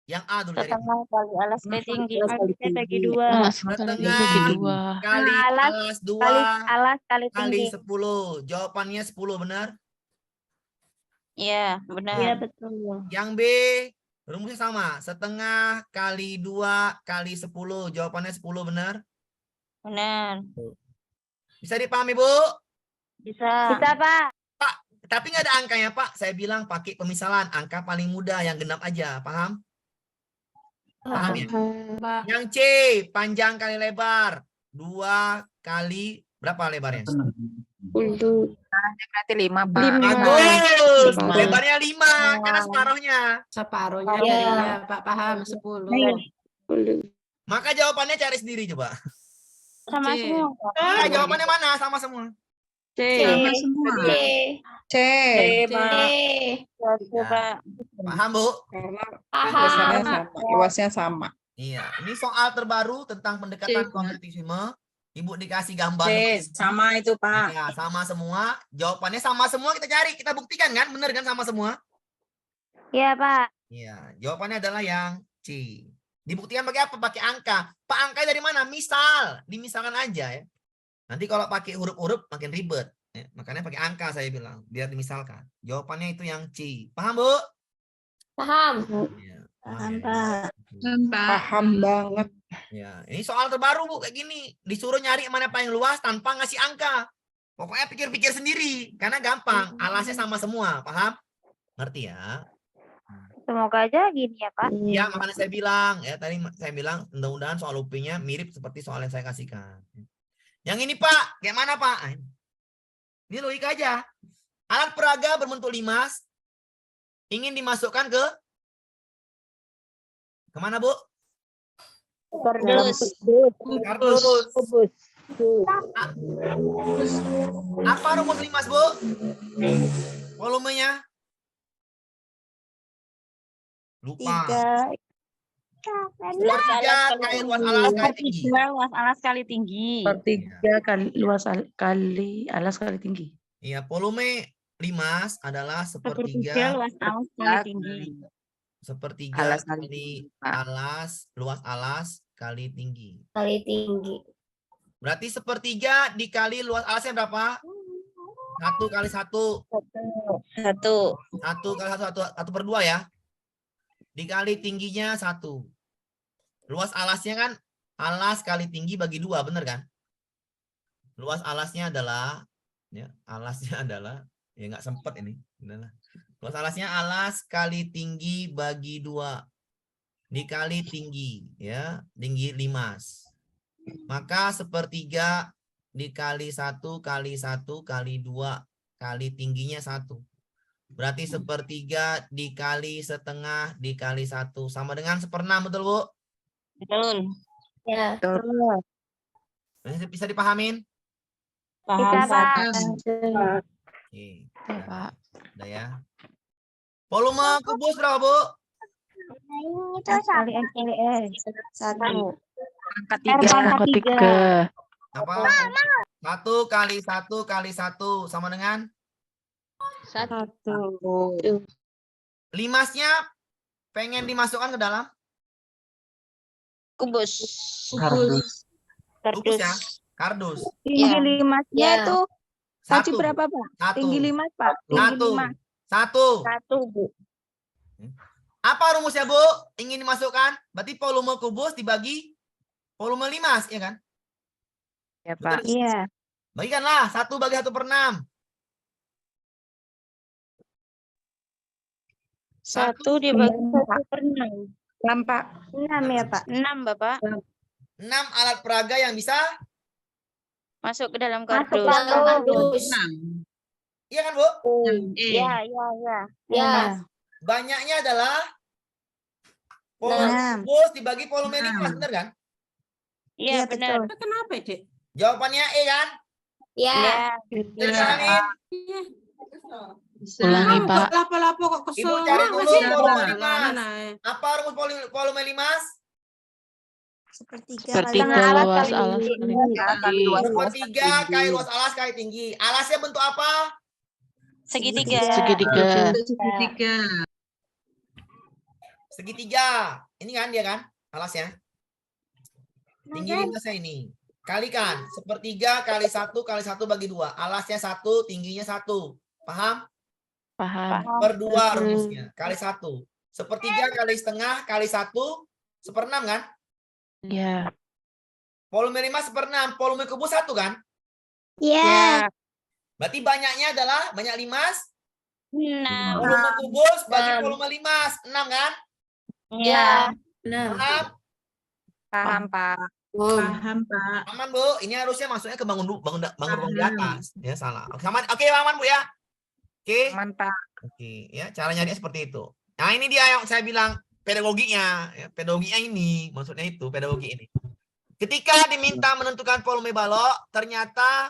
Yang A dulu dari Setengah kali alas B tinggi. Alasnya bagi 2. setengah kali alas 2 Alas kali kali tinggi. 10. Jawabannya 10 benar? Iya, benar. Iya, betul. Yang B rumusnya sama. Setengah kali 2 kali 10. Jawabannya 10 benar? Benar. Bisa dipahami Bu? Bisa. Bisa, Pak. Tapi nggak ada angkanya, Pak. Saya bilang pakai pemisalan. Angka paling mudah yang genap aja. Paham? Paham ya? Yang C, panjang kali lebar. 2 kali, berapa lebarnya? Berarti 5, Pak. Bagus. Lima. Lebarnya 5, karena separuhnya. Separuhnya Iya. jadinya Pak paham 10. Maka jawabannya cari sendiri coba. Sama C. semua. Pak. Nah, jawabannya mana? Sama semua. C. Sama semua. C. Coba. Paham, Bu? Karena Paham. besarnya sama, luasnya sama. Iya. Ini soal terbaru tentang pendekatan kognitisme. Ibu dikasih gambar. Sama itu, Pak. Ya, sama semua. Jawabannya sama semua, kita cari. Kita buktikan kan? Bener kan sama semua? Iya, Pak. Iya. Jawabannya adalah yang C. Dibuktikan pakai apa? Pakai angka. Pak, angka dari mana? Misal. Dimisalkan aja ya. Nanti kalau pakai huruf-huruf makin ribet. Ya, makanya pakai angka saya bilang. Biar dimisalkan. Jawabannya itu yang C. Paham, Bu? Paham. Ya. Paham, Oke. Pak. Paham banget. Ya, ini soal terbaru, Bu, kayak gini. Disuruh nyari mana paling luas tanpa ngasih angka. Pokoknya pikir-pikir sendiri. Karena gampang. Alasnya sama semua. Paham? Ngerti ya? Semoga aja gini ya, Pak. Ya, makanya saya bilang. Ya, tadi saya bilang mudah-mudahan soal UP-nya mirip seperti soal yang saya kasihkan. Yang ini, Pak. Kayak mana, Pak? Ini logika aja. Alat peraga berbentuk limas. Ingin dimasukkan ke kemana, Bu? Kardus. Kardus. Apa rumus limas, Bu? Volumenya? Lupa. 3 kali luas alas kali tinggi. Luas alas kali tinggi. Sepertiga kali luas kali alas kali tinggi. Iya, volume limas adalah sepertiga luas alas kali tinggi. sepertiga Alas kali kali alas luas alas kali tinggi. Kali tinggi. Berarti sepertiga dikali luas alasnya berapa? 1 kali 1. 1. 1 kali 1 per 2 ya. Dikali tingginya 1. Luas alasnya kan alas kali tinggi bagi 2, bener kan? Luas alasnya adalah ya, alasnya adalah ya nggak sempet ini. Adalah. Luas alasnya alas kali tinggi bagi 2 dikali tinggi ya, tinggi limas. Maka sepertiga dikali 1 kali 1 kali 2 kali tingginya 1. Berarti sepertiga dikali setengah dikali 1 sama dengan 1/6, betul, Bu? Betul. Ya. Bisa dipahamin? Bisa, Pak. Oke. Ya, Pak. Udah ya. Volume kubus berapa, Bu? Itu kali S kali S. 1. Angka Angka 3. Apa? 1 kali 1 kali 1 sama dengan? 1. Limasnya pengen dimasukkan ke dalam? Kubus. Kubus ya? Kardus. Tinggi limasnya itu tadi 1. berapa, Pak? 1. Tinggi limas, Pak. Tinggi 1. limas. 1. 1, Bu. Apa rumusnya, Bu? Ingin dimasukkan? Berarti volume kubus dibagi volume limas, ya kan? Ya, Pak. Iya. Bagikanlah 1 bagi 1/6. 1 dibagi 1/6. 6, Pak. 6 ya, Pak. 6, Bapak. 6 alat peraga yang bisa Masuk ke dalam kardus. iya kan, Bu? Iya, iya, iya. Ya. Banyaknya adalah volume kubus dibagi volume limas, benar kan? Iya, benar. Kenapa, Dek? Jawabannya E kan? Iya. Dipahamin? Ulangi, Pak. Lapo-lapo kok kesel. Ibu cari dulu Masih volume ada. limas. Mana? Apa rumus volume limas? Sepertiga alas luas kali alas tinggi. kali tinggi. Sepertiga kali luas alas kali tinggi. Alasnya bentuk apa? Segitiga. Segitiga. Segitiga. Ini kan dia kan alasnya. Tinggi limasnya ini. Kalikan. Sepertiga kali 1 kali 1 bagi 2. Alasnya 1, tingginya 1. Paham? Paham. Per 2 rumusnya. Kali 1. Sepertiga kali setengah kali 1. 1/6 kan? Ya. Volume limas 1/6. Volume kubus 1 kan? Iya. Berarti banyaknya adalah banyak limas Volume kubus bagi volume 5, 6 kan? Iya. Paham? Paham, Pak. Paham, Pak. Aman, Bu. Ini harusnya masuknya ke bangun ruang di atas. Ya, salah. Sama, oke, aman, Bu ya. Oke. Aman, Pak. Oke, ya cara nyari seperti itu. Nah, ini dia yang saya bilang pedagoginya, ya, pedagoginya ini, maksudnya itu pedagogi ini. Ketika diminta menentukan volume balok, ternyata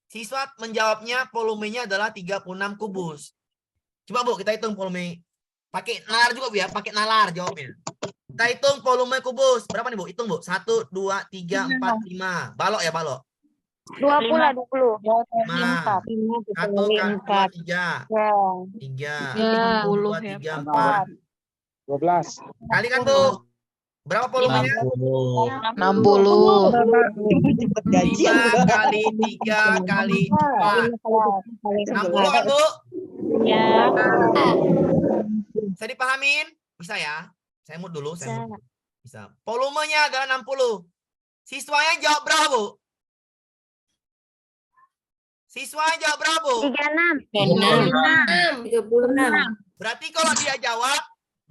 siswa menjawabnya volumenya adalah 36 kubus. Coba Bu, kita hitung volume. Pakai nalar juga Bu ya, pakai nalar jawabnya. Kita hitung volume kubus. Berapa nih Bu? Hitung Bu. 1, 2, 3, 4, 5. Balok ya balok. 20 lah 20. 5. 1 kali 2, 3. 3. 2, 3, 4. 12. Kali kan Bu? Berapa volumenya? 60. 5 kali 3 kali 4. 60 kan Bu? Ya. Bisa dipahamin? Bisa ya? Saya mute dulu. Bisa. Volumenya adalah 60. Siswanya jawab berapa Bu? Siswanya jawab berapa Bu? 36. Berarti kalau dia jawab,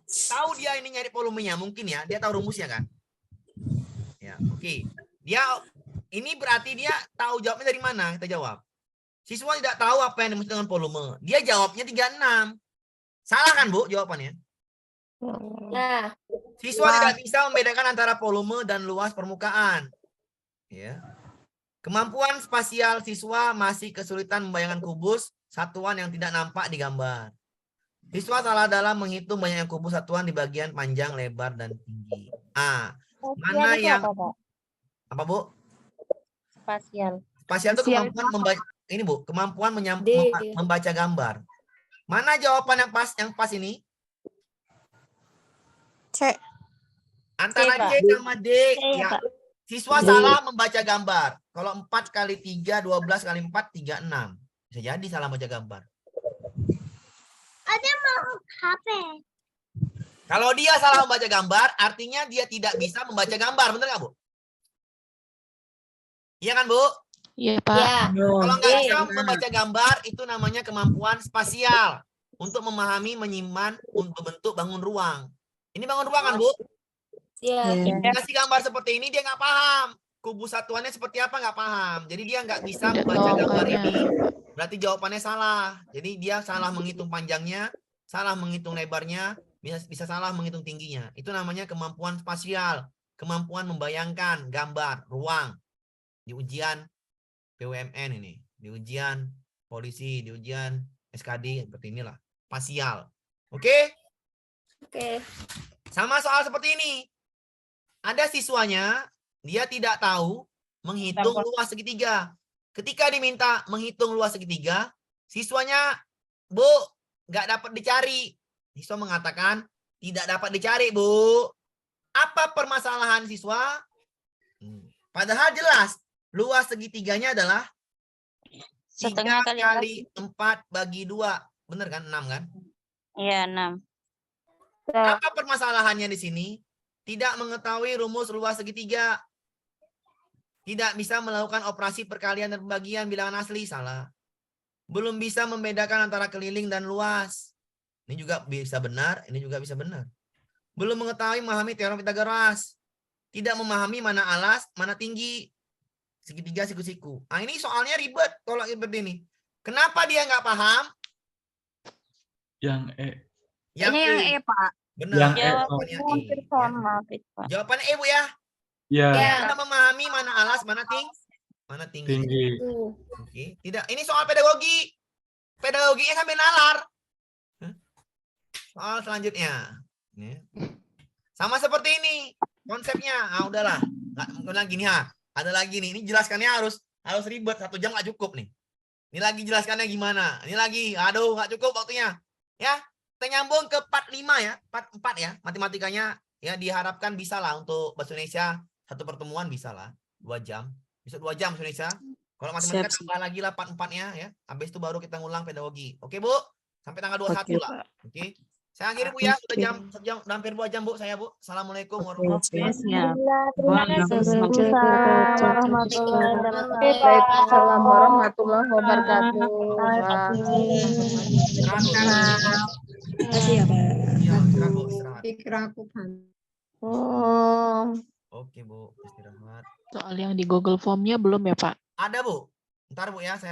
tahu dia ini nyari volumenya, mungkin ya, dia tahu rumusnya kan? Ya, oke. Dia ini berarti dia tahu jawabnya dari mana? Kita jawab. Siswa tidak tahu apa yang dimaksud dengan volume. Dia jawabnya 36. Salah kan, Bu, jawabannya? Nah, Siswa tidak bisa membedakan antara volume dan luas permukaan. Ya. Kemampuan spasial siswa masih kesulitan membayangkan kubus satuan yang tidak nampak di gambar. Siswa salah dalam menghitung banyaknya kubus satuan di bagian panjang, lebar, dan tinggi. Mana yang apa Bu? Spasial. Spasial itu kemampuan membaca ini Bu, kemampuan membaca gambar. Mana jawaban yang pas ini? C. Antara C sama D. Ya. Siswa salah membaca gambar. Kalau 4 kali 3, 12 kali 4, 36. Bisa jadi salah baca gambar. Ada mau HP. Kalau dia salah membaca gambar, artinya dia tidak bisa membaca gambar. Benar nggak, Bu? Iya kan, Bu? Iya, Pak. Ya. Kalau nggak bisa membaca gambar, itu namanya kemampuan spasial. Untuk memahami, menyimpan, untuk bentuk bangun ruang. Ini bangun ruang kan, Bu? Iya. Kasih gambar seperti ini, dia nggak paham. Kubus satuannya seperti apa, nggak paham. Jadi dia nggak bisa membaca gambar ini. Berarti jawabannya salah. Jadi dia salah menghitung panjangnya, salah menghitung lebarnya, bisa salah menghitung tingginya. Itu namanya kemampuan spasial. Kemampuan membayangkan gambar, ruang. Di ujian BUMN ini. Di ujian polisi, di ujian SKD, seperti inilah. Spasial. Oke? Oke. Sama soal seperti ini. Ada siswanya, dia tidak tahu menghitung luas segitiga. Ketika diminta menghitung luas segitiga, siswanya, Bu, nggak dapat dicari. Siswa mengatakan, tidak dapat dicari, Bu. Apa permasalahan siswa? Padahal jelas, luas segitiganya adalah 3 kali 4 bagi 2. Benar kan? 6 kan? Iya, 6. Apa permasalahannya di sini? Tidak mengetahui rumus luas segitiga. Tidak bisa melakukan operasi perkalian dan pembagian bilangan asli. Salah. Belum bisa membedakan antara keliling dan luas. Ini juga bisa benar, ini juga bisa benar. Belum mengetahui memahami teorem Pythagoras. Tidak memahami mana alas, mana tinggi. Segitiga, siku-siku. Nah, ini soalnya ribet kalau seperti ini. Kenapa dia nggak paham? Yang E. Yang Ini yang E, Pak. Benar. Yang E. Jawabannya E. Jawabannya E, Bu ya. Ya, Tidak memahami mana alas, mana tinggi. tinggi. Oke. Tidak. Ini soal pedagogi. Pedagoginya sampai nalar. Soal selanjutnya. Sama seperti ini konsepnya. Udahlah. Nggak lagi nih ha. Ada lagi nih. Ini jelaskannya harus ribet. 1 jam nggak cukup nih. Ini lagi jelaskannya gimana. Ini lagi. Aduh, nggak cukup waktunya. Ya. Kita nyambung ke part 5 ya. Part 4 ya. Matematikanya ya diharapkan bisa lah untuk bahasa Indonesia. Satu pertemuan bisa lah. 2 jam. Bisa 2 jam bahasa Indonesia. Kalau matematika tambah lagi lah part 4-nya ya. Habis itu baru kita ngulang pedagogi. Oke, Bu? Sampai tanggal 21 lah. Oke. Saya akhiri Bu ya, sudah jam hampir 2 jam Bu saya Bu. Assalamualaikum warahmatullahi Siap. Waalaikumsalam warahmatullahi wabarakatuh. Istirahat Bu. Makasih ya, Pak. Iya, istirahat Bu, istirahat. Pikir aku Oke Bu, istirahat. Soal yang di Google Form-nya belum ya, Pak? Ada Bu. Ntar Bu ya, saya